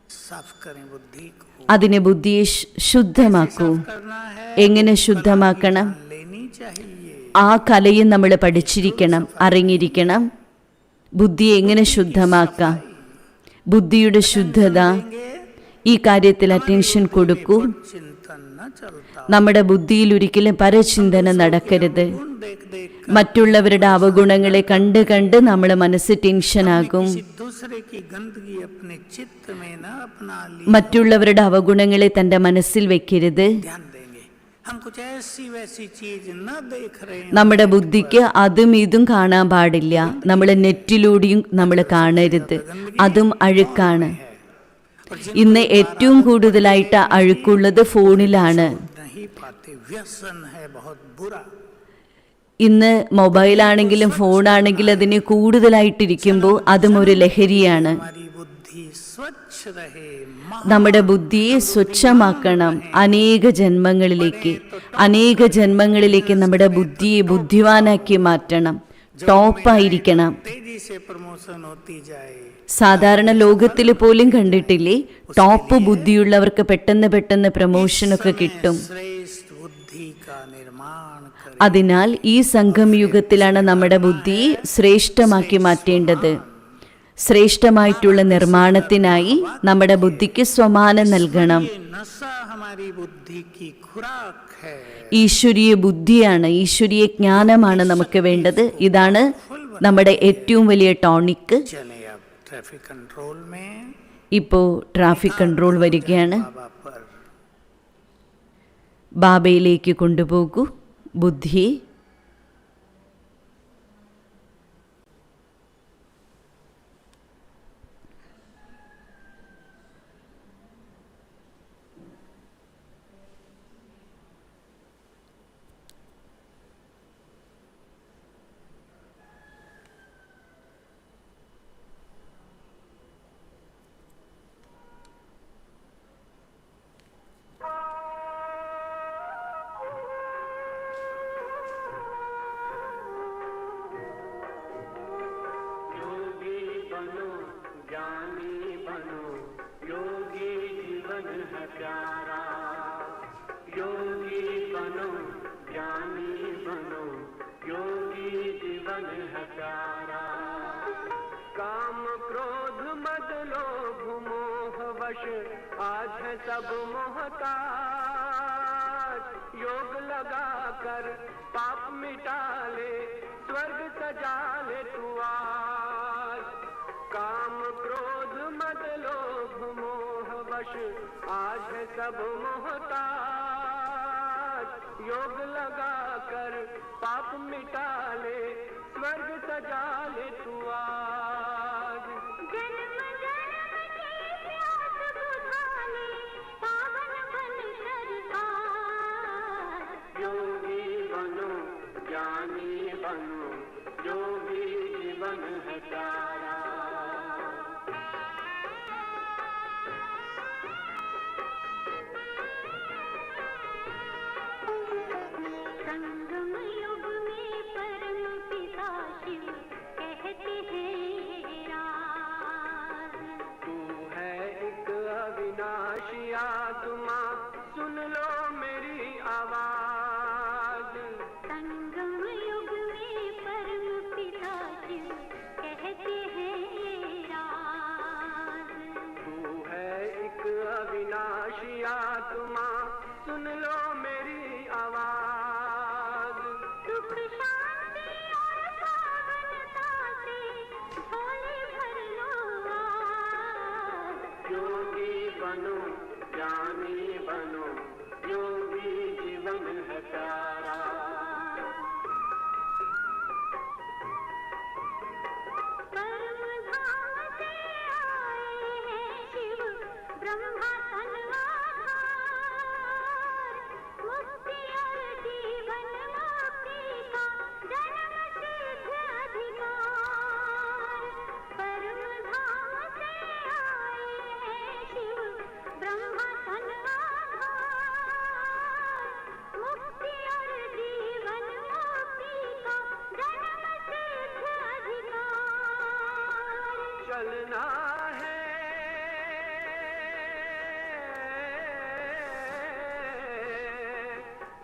साफ करें बुद्धि को, അതിനെ ബുദ്ധിയെ ശുദ്ധമാക്കൂ. करना है എങ്ങനെ ശുദ്ധമാക്കണം? लेनी चाहिए। ആ കലയും നമ്മൾ പഠിച്ചിരിക്കണം, അറിഞ്ഞിരിക്കണം. ബുദ്ധിയെ എങ്ങനെ ശുദ്ധമാക്കാം? ബുദ്ധിയുടെ ശുദ്ധത, ഈ കാര്യത്തിൽ അറ്റൻഷൻ കൊടുക്കൂ. चिंतन न चलता, നമ്മുടെ ബുദ്ധിയിൽ ഒരിക്കലും പരചിന്തന നടക്കരുത്. गुण देख देख മറ്റുള്ളവരുടെ അവഗുണങ്ങളെ കണ്ട് കണ്ട് നമ്മൾ മനസ്സ് ടെൻഷനാകും. किसी दूसरे की गंदगी अपने चित्त में न अपना ली, മറ്റുള്ളവരുടെ അവഗുണങ്ങളെ തൻ്റെ മനസ്സിൽ വെക്കരുത്. ध्यान देंगे। हम कुछ ऐसी वैसी चीज न देख रहे हैं, നമ്മുടെ ബുദ്ധിക്ക് അതും ഇതും കാണാൻ പാടില്ല. നമ്മൾ നെറ്റിലൂടെയും നമ്മൾ കാണരുത്, അതും അഴുക്കാണ്. ഇന്ന് ഏറ്റവും കൂടുതലായിട്ട് അഴുക്കുള്ളത് ഫോണിലാണ്. नहीं पाते, व्यसन है बहुत बुरा। ഇന്ന് മൊബൈലാണെങ്കിലും ഫോണാണെങ്കിലും അതിന് കൂടുതലായിട്ടിരിക്കുമ്പോൾ അതും ഒരു ലഹരിയാണ്. हमारी बुद्धि स्वच्छ रहे, നമ്മുടെ ബുദ്ധിയെ സ്വച്ഛമാക്കണം. അനേക ജന്മങ്ങളിലേക്ക് നമ്മുടെ ബുദ്ധിയെ ബുദ്ധിവാനാക്കി മാറ്റണം. ടോപ്പായിരിക്കണം. तेजी से प्रमोशन होती जाए। സാധാരണ ലോകത്തിൽ പോലും കണ്ടിട്ടില്ലേ, ടോപ്പ് ബുദ്ധിയുള്ളവർക്ക് പെട്ടെന്ന് പ്രമോഷനൊക്കെ കിട്ടും. श्रेष्ठ बुद्धि का निर्माण करें। അതിനാൽ ഈ സംഗമയുഗത്തിലാണ് നമ്മുടെ ബുദ്ധിയെ ശ്രേഷ്ഠമാക്കി മാറ്റേണ്ടത്. ശ്രേഷ്ഠമായിട്ടുള്ള നിർമ്മാണത്തിനായി നമ്മുടെ ബുദ്ധിക്ക് സ്വമാനം നൽകണം. ये नशा हमारी बुद्धि की खुराक है। ഈശ്വരീയ ബുദ്ധിയാണ്, ഈശ്വരീയ ജ്ഞാനമാണ് നമുക്ക് വേണ്ടത്. ഇതാണ് നമ്മുടെ ഏറ്റവും വലിയ ടോണിക്ക്. चले अब ट्रैफिक कंट्रोल में ഇപ്പോൾ ട്രാഫിക് കൺട്രോൾ വരികയാണ്. बाबा पर ബാബയിലേക്ക് കൊണ്ടുപോകൂ ബുദ്ധിയെ. प्यारा। योगी बनो ज्ञानी बनो, योगी जीवन है प्यारा। काम क्रोध मद लोभ मोह वश आज है सब मोहताज। योग लगा कर पाप मिटा ले, स्वर्ग सजा ले तू आज। काम क्रोध मद लोभ मोह वश आज है सब मोहताज। योग लगा कर पाप मिटा ले, स्वर्ग सजा ले तू आज। जन्म जन्म की प्यास बुझा ले, पावन बन सरकार। योगी बनो ज्ञानी बनो, योगी जीवन है प्यारा। संगम युग में परम पिता शिव कहते हैं राज। तू है एक अविनाशी आत्मा, सुन लो मेरी आवाज। संगम युग में परम पिता शिव कहते हैं राज। तू है एक अविनाशी आत्मा, सुन लो मेरी आवाज। सुख शांति और पावनता से झोले भर लो आज। योगी बनो ज्ञानी बनो, योगी जीवन है प्यारा। परम धाम से आए हैं शिव ब्रह्मा तन आधार। मुक्ति और जीवन मुक्ति का जन्म सिद्ध अधिकार। परम धाम से आए हैं शिव ब्रह्मा तन आधार। मुक्ति और जीवन मुक्ति का जन्म सिद्ध अधिकार। चलना है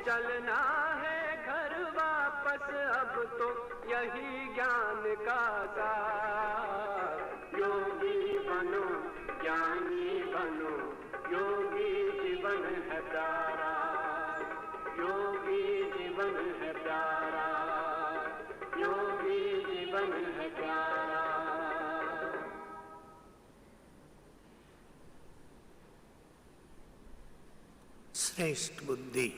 चलना है घर वापस, अब तो यही ज्ञान का सार। योगी बनो ज्ञानी बनो, योगी जीवन है प्यारा। योगी जीवन है प्यारा, योगी जीवन है प्यारा। श्रेष्ठ बुद्धि।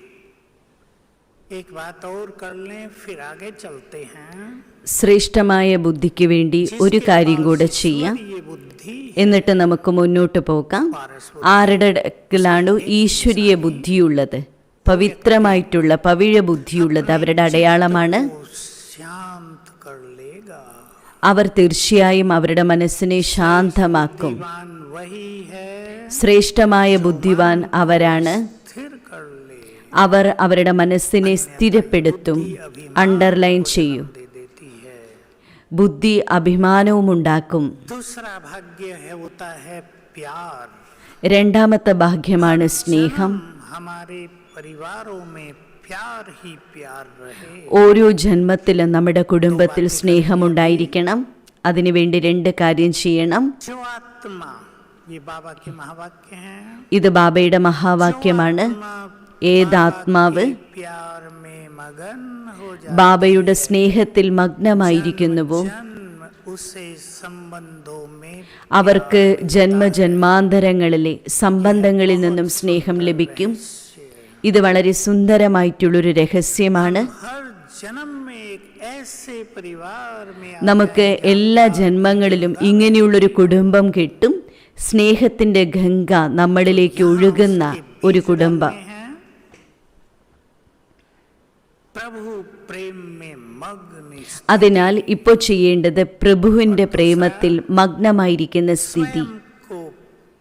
एक बात और कर लें, फिर आगे चलते हैं। ശ്രേഷ്ഠമായ ബുദ്ധിക്ക് വേണ്ടി ഒരു കാര്യം കൂടെ ചെയ്യാം, ये बुद्धि എന്നിട്ട് നമുക്ക് മുന്നോട്ട് പോകാം. ആരുടെ അടുക്കലാണോ ഈശ്വരീയ ബുദ്ധിയുള്ളത്, പവിത്രമായിട്ടുള്ള പവിഴ ബുദ്ധിയുള്ളത്, അവരുടെ അടയാളമാണ്. को शांत कर लेगा। അവർ തീർച്ചയായും അവരുടെ മനസ്സിനെ ശാന്തമാക്കും. बुद्धिमान वही है, ശ്രേഷ്ഠമായ ബുദ്ധിവാൻ അവരാണ്. स्थिर कर ले। അവർ അവരുടെ മനസ്സിനെ സ്ഥിരപ്പെടുത്തും. അണ്ടർലൈൻ ചെയ്യൂ. दे देती है। ബുദ്ധി അഭിമാനവും ഉണ്ടാക്കും. दूसरा भाग्य है होता है प्यार। രണ്ടാമത്തെ ഭാഗ്യമാണ് സ്നേഹം. हमारे परिवारों में प्यार ही प्यार रहे। ഓരോ ജന്മത്തിലും നമ്മുടെ കുടുംബത്തിൽ സ്നേഹമുണ്ടായിരിക്കണം. അതിനുവേണ്ടി രണ്ട് കാര്യം ചെയ്യണം. जो आत्मा, ये बाबा के महावाक्य हैं। ഇത് ബാബയുടെ മഹാവാക്യമാണ്. ഏതാത്മാവ് प्यार में मगन हो जाए, ബാബയുടെ സ്നേഹത്തിൽ മഗ്നമായിരിക്കുന്നുവോ जन्म उसे संबंधों में അവർക്ക് ജന്മജന്മാന്തരങ്ങളിലെ സംബന്ധങ്ങളിൽ നിന്നും സ്നേഹം ലഭിക്കും. ഇത് വളരെ സുന്ദരമായിട്ടുള്ളൊരു രഹസ്യമാണ്. हर जन्म में एक ऐसे परिवार में നമുക്ക് എല്ലാ ജന്മങ്ങളിലും ഇങ്ങനെയുള്ളൊരു കുടുംബം കിട്ടും. സ്നേഹത്തിൻ്റെ ഗംഗ നമ്മളിലേക്ക് ഒഴുകുന്ന ഒരു കുടുംബം. हैं। प्रभु प्रेम में मग्न അതിനാൽ ഇപ്പോൾ ചെയ്യേണ്ടത് പ്രഭുവിൻ്റെ പ്രേമത്തിൽ മഗ്നമായിരിക്കുന്ന സ്ഥിതി. स्वयं को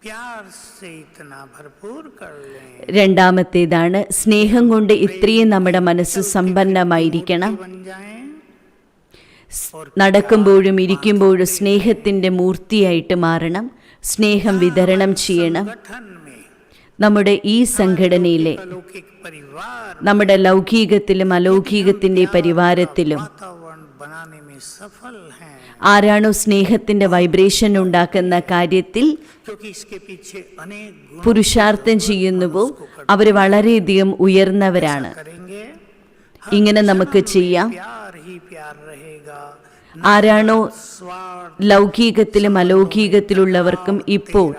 प्यार से इतना भरपूर कर लें, രണ്ടാമത്തേതാണ് സ്നേഹം കൊണ്ട് ഇത്രയും നമ്മുടെ മനസ്സ് സമ്പന്നമായിരിക്കണം. बन जाएं और നടക്കുമ്പോഴും ഇരിക്കുമ്പോഴും സ്നേഹത്തിൻ്റെ മൂർത്തിയായിട്ട് മാറണം. സ്നേഹം വിതരണം ചെയ്യണം. गठन में നമ്മുടെ ഈ സംഘടനയിലെ, अलौकिक परिवार നമ്മുടെ ലൗകികത്തിലും അലൗകികത്തിന്റെ പരിവാരത്തിലും वातावरण बनाने में सफल हैं, ആരാണോ സ്നേഹത്തിന്റെ വൈബ്രേഷൻ ഉണ്ടാക്കുന്ന കാര്യത്തിൽ क्योंकि इसके पीछे अनेक गुण പുരുഷാർത്ഥം ചെയ്യുന്നുവോ അവർ വളരെയധികം ഉയർന്നവരാണ്. करेंगे। ഇങ്ങനെ നമുക്ക് ചെയ്യാം. प्यार ही प्यार रहेगा, ആരാണോ स्वार्थ ലൗകികത്തിലും അലൗകികത്തിലുള്ളവർക്കും ഇപ്പോൾ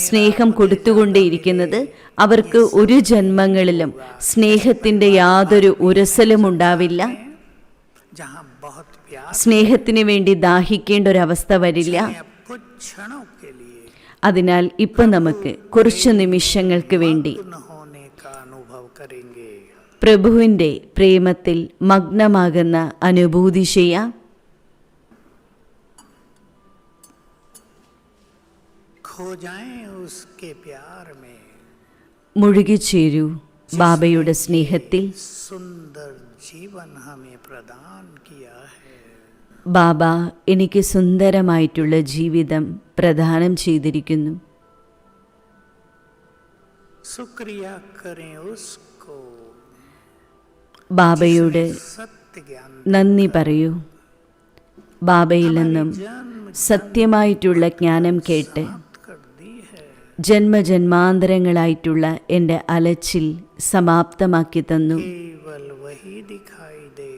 സ്നേഹം കൊടുത്തുകൊണ്ടേയിരിക്കുന്നത്, അവർക്ക് ഒരു ജന്മങ്ങളിലും സ്നേഹത്തിന്റെ യാതൊരു ഉരസലും ഉണ്ടാവില്ല. जहाँ बहुत प्यार സ്നേഹത്തിന് വേണ്ടി ദാഹിക്കേണ്ട ഒരവസ്ഥ വരില്ല. है, कुछ क्षणों के लिए അതിനാൽ ഇപ്പം നമുക്ക് കുറച്ച് നിമിഷങ്ങൾക്ക് വേണ്ടി न होने का अनुभव करेंगे। പ്രഭുവിൻ്റെ പ്രേമത്തിൽ മഗ്നമാകുന്ന അനുഭൂതി ചെയ്യാം. खो जाएं उसके प्यार में, മുഴുകിച്ചേരൂ ബാബയുടെ സ്നേഹത്തിൽ. सुंदर जीवन हमें प्रदान किया है। ബാബ എനിക്ക് സുന്ദരമായിട്ടുള്ള ജീവിതം പ്രദാനം ചെയ്തിരിക്കുന്നു. शुक्रिया करें उसको, ബാബയോട് सत्य ज्ञान നന്ദി പറയൂ. ബാബയിൽ നിന്നും സത്യമായിട്ടുള്ള ജ്ഞാനം കേട്ട് कर दी है। ജന്മജന്മാന്തരങ്ങളായിട്ടുള്ള എൻ്റെ അലച്ചിൽ സമാപ്തമാക്കി തന്നു. केवल वही दिखाई दे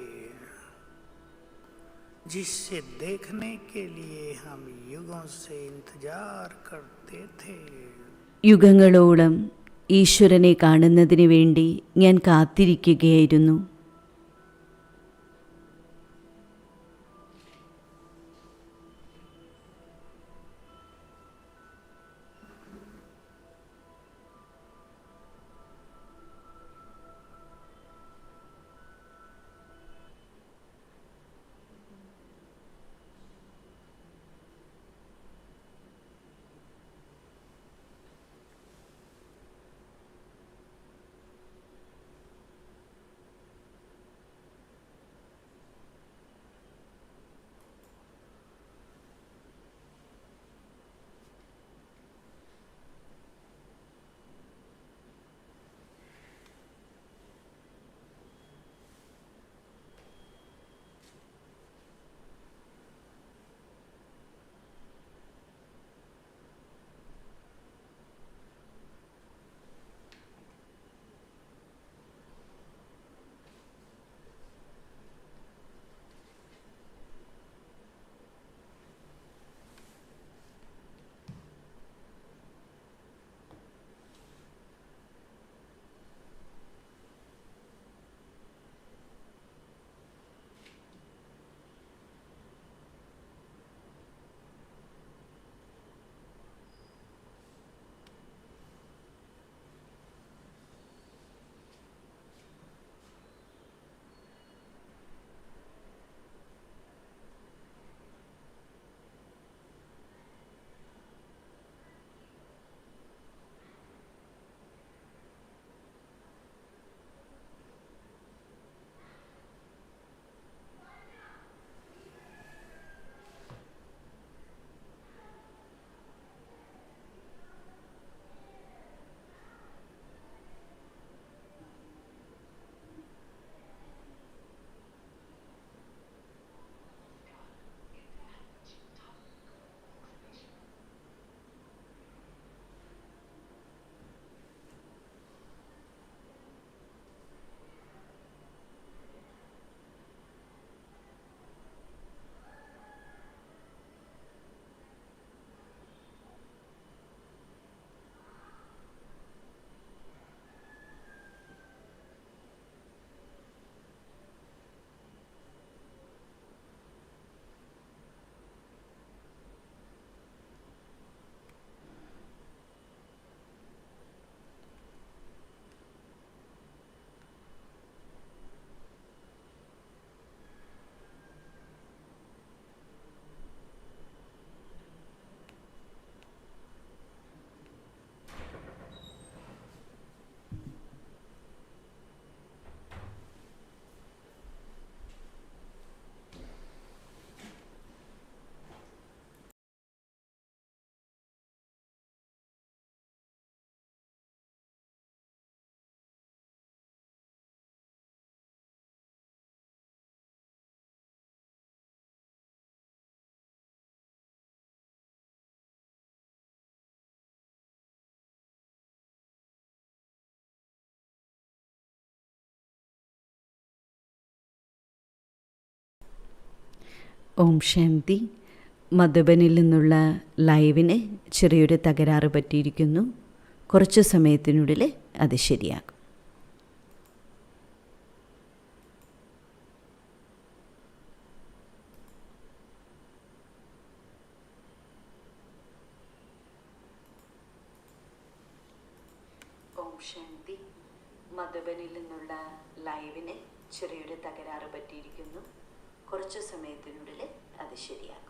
जिससे देखने के लिए हम युगों से इंतजार करते थे। യുഗങ്ങളോളം ഈശ്വരനെ കാണുന്നതിന് വേണ്ടി ഞാൻ കാത്തിരിക്കുകയായിരുന്നു. ഓം ശാന്തി. മധുബനിൽ നിന്നുള്ള ലൈവിന് ചെറിയൊരു തകരാറ് പറ്റിയിരിക്കുന്നു. കുറച്ച് സമയത്തിനുള്ളിൽ അത് ശരിയാകും. ഓം ശാന്തി. മധുബനിൽ നിന്നുള്ള ലൈവിന് ചെറിയൊരു തകരാറ് പറ്റിയിരിക്കുന്നു. കുറച്ച് സമയത്തിനുള്ളിൽ അത് ശരിയാകും.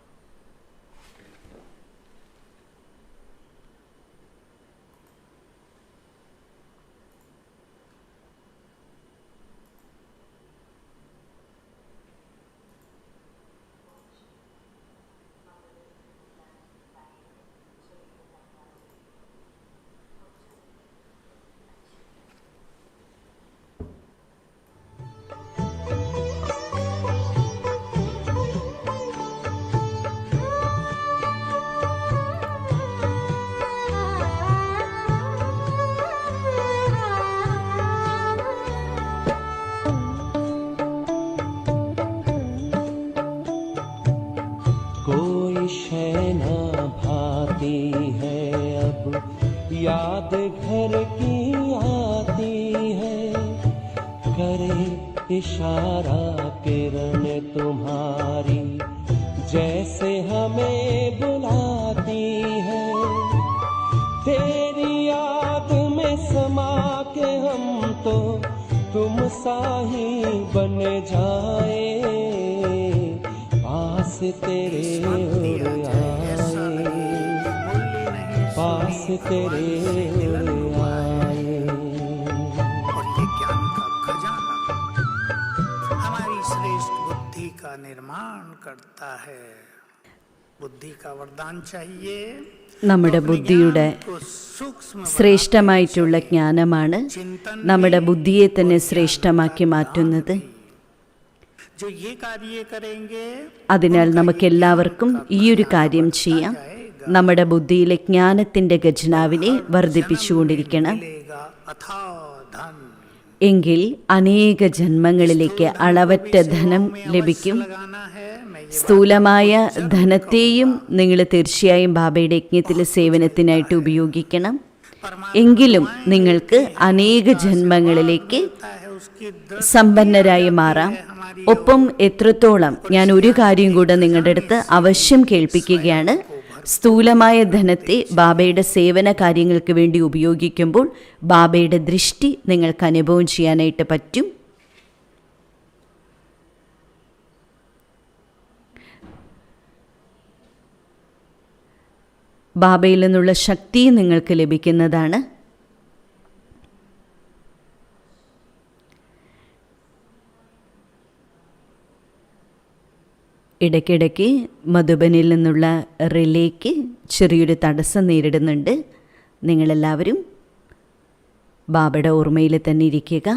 कोई शैना भाती है अब याद घर की आती है, करे इशारा किरण तुम्हारी जैसे हमें बुलाती है। तेरी याद में समा के हम तो तुम सा ही बन जाए, पास तेरे आए, पास तेरे आए। और ये ज्ञान का खजाना हमारी श्रेष्ठ बुद्धि का निर्माण करता है। बुद्धि का वरदान चाहिए। നമ്മുടെ ബുദ്ധിയുടെ ശ്രേഷ്ഠമായിട്ടുള്ള ജ്ഞാനമാണ് നമ്മുടെ ബുദ്ധിയെ തന്നെ ശ്രേഷ്ഠമാക്കി മാറ്റുന്നത്. जो ये कार्य करेंगे, അതിനാൽ നമുക്കെല്ലാവർക്കും ഈ ഒരു കാര്യം ചെയ്യാം. നമ്മുടെ ബുദ്ധിയിലെ ജ്ഞാനത്തിൻ്റെ ഖജനാവിനെ വർദ്ധിപ്പിച്ചുകൊണ്ടിരിക്കണം. मिलेगा अथाह धन। എങ്കിൽ അനേക ജന്മങ്ങളിലേക്ക് അളവറ്റ ധനം ലഭിക്കും. लगाना है, मैं ये സ്ഥൂലമായ ധനത്തെയും നിങ്ങൾ തീർച്ചയായും ബാബയുടെ യജ്ഞത്തിലെ സേവനത്തിനായിട്ട് ഉപയോഗിക്കണം. എങ്കിലും നിങ്ങൾക്ക് അനേക ജന്മങ്ങളിലേക്ക് है उसकी സമ്പന്നരായി മാറാം. ഒപ്പം എത്രത്തോളം, ഞാൻ ഒരു കാര്യം കൂടെ നിങ്ങളുടെ അടുത്ത് അവശ്യം കേൾപ്പിക്കുകയാണ്. സ്ഥൂലമായ ധനത്തെ ബാബയുടെ സേവന കാര്യങ്ങൾക്ക് വേണ്ടി ഉപയോഗിക്കുമ്പോൾ ബാബയുടെ ദൃഷ്ടി നിങ്ങൾക്ക് അനുഭവം ചെയ്യാനായിട്ട് പറ്റും. ബാബയിൽ നിന്നുള്ള ശക്തി നിങ്ങൾക്ക് ലഭിക്കുന്നതാണ്. ഇടയ്ക്കിടയ്ക്ക് മധുബനിൽ നിന്നുള്ള റിലേക്ക് ചെറിയൊരു തടസ്സം നേരിടുന്നുണ്ട്. നിങ്ങളെല്ലാവരും ബാബയുടെ ഓർമ്മയിൽ തന്നെ ഇരിക്കുക.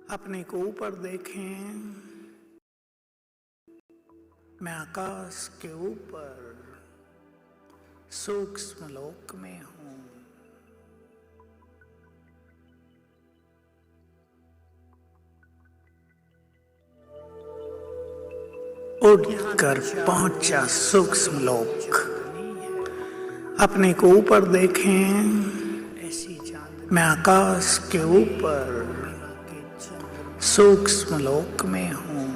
अपने को ऊपर देखें। मैं आकाश के ऊपर सूक्ष्म लोक में हूं। उड़कर पहुंचा सूक्ष्म लोक। अपने को ऊपर देखें। मैं आकाश के ऊपर सूक्ष्म लोक में हूं।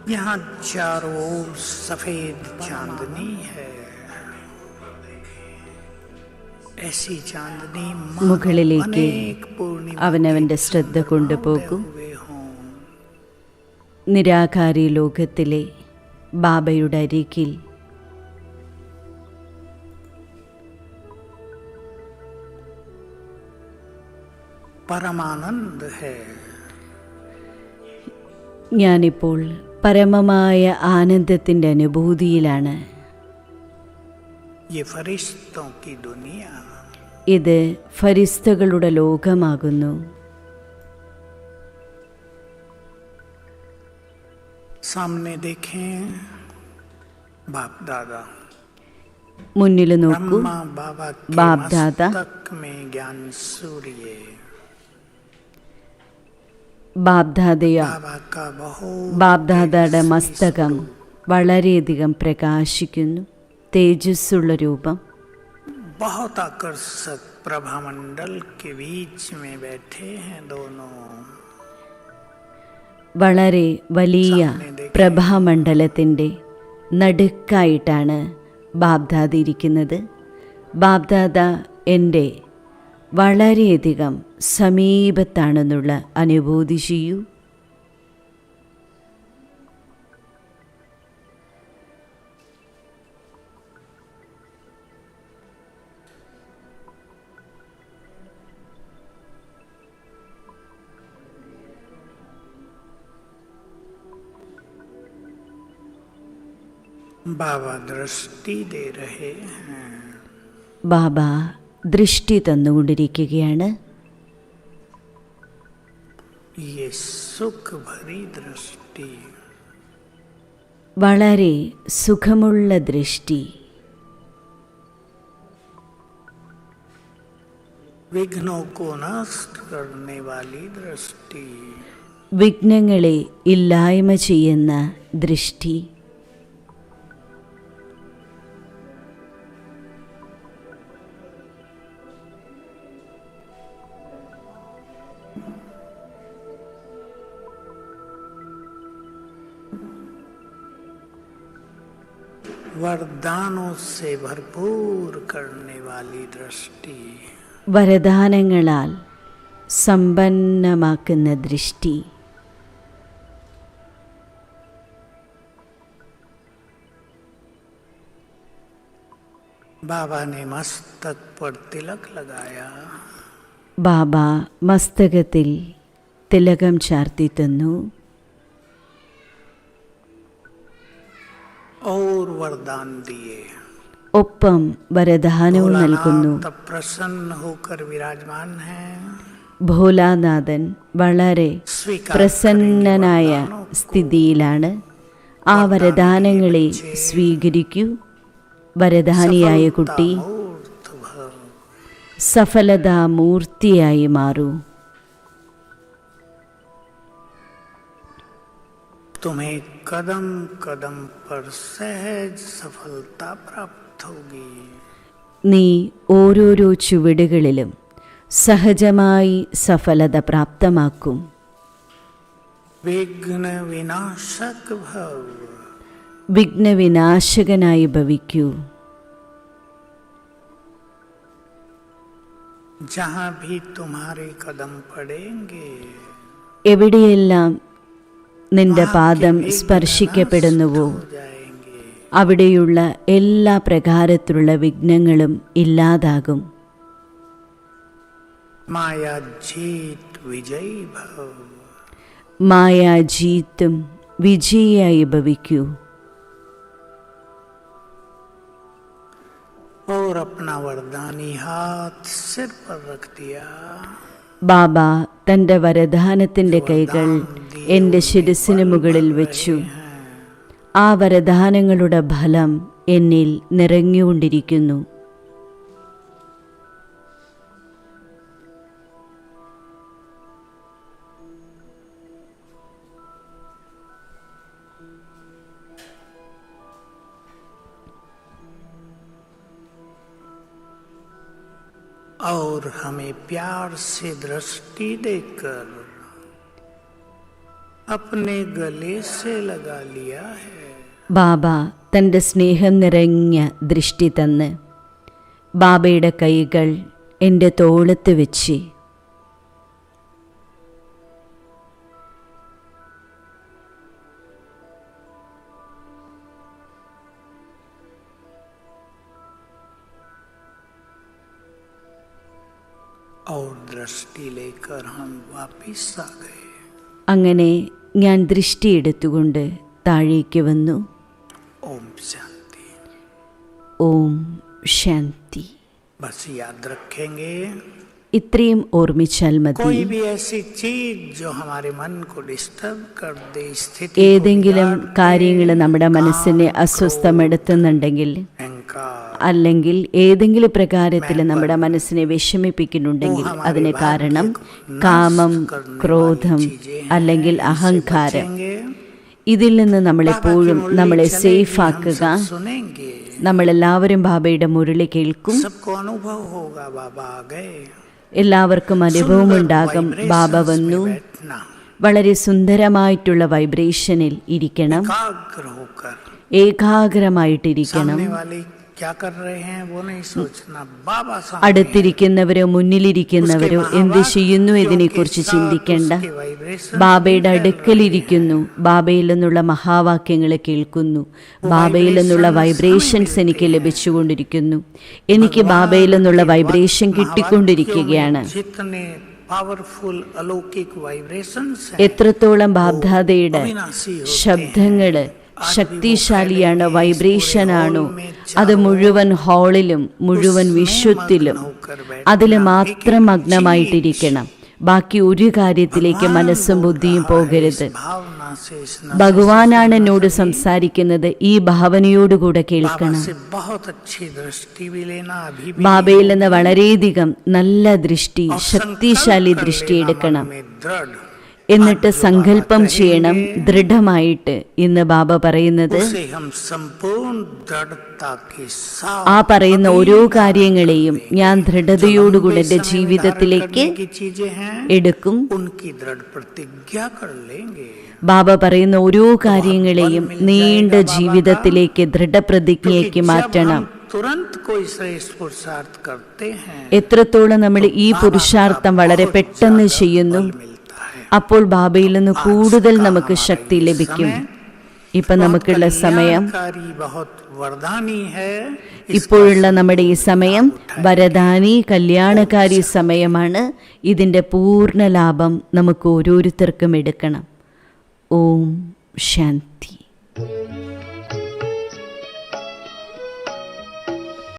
यहाँ चारों ओर सफेद चांदनी है। ऐसी चांदनी മുകളിലേക്ക് അവനവൻ്റെ ശ്രദ്ധ കൊണ്ടുപോകൂ. നിരാകാരി ലോകത്തിലെ ബാബയുടെ അരികിൽ परमानंद है। ഞാനിപ്പോൾ പരമമായ ആനന്ദത്തിൻ്റെ അനുഭൂതിയിലാണ്. ये फरिश्तों की दुनिया। ഇത് ഫരിസ്തകളുടെ ലോകമാകുന്നു. सामने देखें बाप दादा। മുന്നിൽ നോക്കൂ, ब्रह्मा बाबा के बाप दादा। मस्तक में ज्ञान सूर्य। ബാബ്ദാദയോ बाबा का बहुत ബാബ്ദാദയുടെ മസ്തകം വളരെയധികം പ്രകാശിക്കുന്നു. തേജസ്സുള്ള രൂപം. बहुत आकर्षक प्रभामंडल के बीच में बैठे हैं दोनों। വളരെ വലിയ പ്രഭാമണ്ഡലത്തിൻ്റെ നടുക്കായിട്ടാണ് ബാബ്ദാദ ഇരിക്കുന്നത്. ബാബ്ദാദ എൻ്റെ വളരെയധികം സമീപത്താണെന്നുള്ള അനുഭൂതി ചെയ്യൂ. बाबा दृष्टि दे रहे हैं। ബാബ ദൃഷ്ടി തന്നുകൊണ്ടിരിക്കുകയാണ്. ये सुख भरी दृष्टि। വളരെ സുഖമുള്ള ദൃഷ്ടി. विघ्नों को नष्ट करने वाली दृष्टि। വിഘ്നങ്ങളെ ഇല്ലായ്മ ചെയ്യുന്ന ദൃഷ്ടി. वरदानों से भरपूर करने वाली दृष्टि। വരദാനങ്ങളാൽ സമ്പന്നമാക്കുന്ന ദൃഷ്ടി. बाबा ने मस्तक पर तिलक लगाया। ബാബ മസ്തകത്തിൽ തിലകം ചാർത്തി തന്നു. और वरदान दिए। ഒപ്പം വരദാനവും നൽകുന്നു. भोलानाथ प्रसन्न होकर विराजमान है। ഭോലാനാഥൻ വളരെ പ്രസന്നനായ സ്ഥിതിയിലാണ്. ആ വരദാനങ്ങളെ സ്വീകരിക്കൂ. വരദാനിയായ കുട്ടി मूर्त भव। സഫലതാമൂർത്തിയായി മാറൂ. तुम्हें कदम कदम पर सहज सफलता प्राप्त होगी। നീ ഓരോരോ ചുവടുകളിലും സഹജമായി സഫലത പ്രാപ്തമാക്കും. विघ्न विनाशक भव। വിഘ്നവിനാശകനായി ഭവിക്കൂ. जहाँ भी तुम्हारे कदम पड़ेंगे എവിടെയെല്ലാം നിന്റെ പാദം സ്പർശിക്കപ്പെടുന്നുവോ हो जाएंगे। അവിടെയുള്ള എല്ലാ പ്രകാരത്തിലുള്ള വിഘ്നങ്ങളും ഇല്ലാതാകും. माया जीत विजयी भव। മായാജീത്തും വിജയിയായി ഭവിക്കൂ. और अपना वरदानी हाथ सिर पर रख दिया। ബാബ തൻ്റെ വരദാനത്തിൻ്റെ കൈകൾ എൻ്റെ ശിരസിന് മുകളിൽ വെച്ചു. ആ വരദാനങ്ങളുടെ ഫലം എന്നിൽ നിറഞ്ഞുകൊണ്ടിരിക്കുന്നു. और हमें प्यार से दृष्टि देकर अपने गले से लगा लिया है। ബാബ തൻ്റെ സ്നേഹം നിറഞ്ഞ ദൃഷ്ടി തന്ന് ബാബയുടെ കൈകൾ എൻ്റെ തോളത്ത് വെച്ച് और दृष्टि लेकर हम वापिस आ गए। അങ്ങനെ ഞാൻ ദൃഷ്ടിയെടുത്തുകൊണ്ട് താഴേക്ക് വന്നു. ओम शांति। ഓം ശാന്തി. बस याद रखेंगे ഇത്രയും ഓർമ്മിച്ചാൽ മതി. कोई भी ऐसी चीज जो हमारे मन को डिस्टर्ब कर दे, स्थिति को ഏതെങ്കിലും बिगाड़ दे, കാര്യങ്ങൾ നമ്മുടെ മനസ്സിനെ അസ്വസ്ഥപ്പെടുത്തുന്നുണ്ടെങ്കിൽ अहंकार, അല്ലെങ്കിൽ ഏതെങ്കിലും പ്രകാരത്തിൽ നമ്മുടെ മനസ്സിനെ വിഷമിപ്പിക്കുന്നുണ്ടെങ്കിൽ അതിന് കാരണം കാമം, ക്രോധം അല്ലെങ്കിൽ അഹങ്കാരം. ഇതിൽ നിന്ന് നമ്മളെപ്പോഴും നമ്മളെ സേഫ് ആക്കുക. सुनेंगे നമ്മളെല്ലാവരും ബാബയുടെ മുരളി കേൾക്കും. सबको अनुभव होगा बाबा आ गए। എല്ലാവർക്കും അനുഭവമുണ്ടാകും ബാബ വന്നു. बैठना വളരെ സുന്ദരമായിട്ടുള്ള വൈബ്രേഷനിൽ ഇരിക്കണം, एकाग्र होकर ഏകാഗ്രമായിട്ടിരിക്കണം. सामने वाले क्या कर रहे हैं वो नहीं सोचना, बाबा सामने അടുത്തിരിക്കുന്നവരോ മുന്നിലിരിക്കുന്നവരോ എന്ത് ചെയ്യുന്നു എന്നതിനെക്കുറിച്ച് ചിന്തിക്കേണ്ട. ബാബയുടെ അടുക്കലിരിക്കുന്നു, ബാബയിൽ നിന്നുള്ള മഹാവാക്യങ്ങൾ കേൾക്കുന്നു, ബാബയിൽ നിന്നുള്ള വൈബ്രേഷൻസ് എനിക്ക് ലഭിച്ചുകൊണ്ടിരിക്കുന്നു, എനിക്ക് ബാബയിൽ നിന്നുള്ള വൈബ്രേഷൻ കിട്ടിക്കൊണ്ടിരിക്കുകയാണ്. जितने पावरफुल अलौकिक वाइब्रेशंस हैं, എത്രത്തോളം ബാബ്ദാദയുടെ ശബ്ദങ്ങള് ശക്തിശാലിയാണ്, വൈബ്രേഷനാണോ, അത് മുഴുവൻ ഹാളിലും മുഴുവൻ വിശ്വത്തിലും അതിൽ മാത്രം മഗ്നമായിട്ടിരിക്കണം. ബാക്കി ഒരു കാര്യത്തിലേക്ക് മനസ്സും ബുദ്ധിയും പോകരുത്. भावना से इस ഭഗവാനാണ് എന്നോട് സംസാരിക്കുന്നത്, ഈ ഭാവനയോടുകൂടെ കേൾക്കണം. से बहुत अच्छी दृष्टि भी लेना, अभी भी ബാബയിൽ നിന്ന് വളരെയധികം നല്ല ദൃഷ്ടി, ശക്തിശാലി ദൃഷ്ടി എടുക്കണം. में दृढ़ എന്നിട്ട് സങ്കല്പം ചെയ്യണം ദൃഢമായിട്ട്. ഇന്ന് ബാബ പറയുന്നത് उसे हम संपूर्ण दृढ़ता के साथ ആ പറയുന്ന ഓരോ കാര്യങ്ങളെയും ഞാൻ ദൃഢതയോടുകൂടി എൻ്റെ ജീവിതത്തിലേക്ക് की चीजें हैं എടുക്കും. उनकी दृढ़ प्रतिज्ञा कर लेंगे। ബാബ പറയുന്ന ഓരോ കാര്യങ്ങളെയും നീണ്ട ജീവിതത്തിലേക്ക് ദൃഢപ്രതിജ്ഞയ്ക്ക് മാറ്റണം. तुरंत कोई श्रेष्ठ पुरुषार्थ करते हैं എത്രത്തോളം നമ്മൾ ഈ പുരുഷാർത്ഥം വളരെ പെട്ടെന്ന് ചെയ്യുന്നു, അപ്പോൾ ബാബയിൽ നിന്ന് കൂടുതൽ നമുക്ക് ശക്തി ലഭിക്കും. ഇപ്പൊ നമുക്കുള്ള സമയം, बहुत वरदानी है। ഇപ്പോഴുള്ള നമ്മുടെ ഈ സമയം വരദാനി കല്യാണകാരി സമയമാണ്. ഇതിൻ്റെ പൂർണ്ണ ലാഭം നമുക്ക് ഓരോരുത്തർക്കും എടുക്കണം. ഓം ശാന്തി.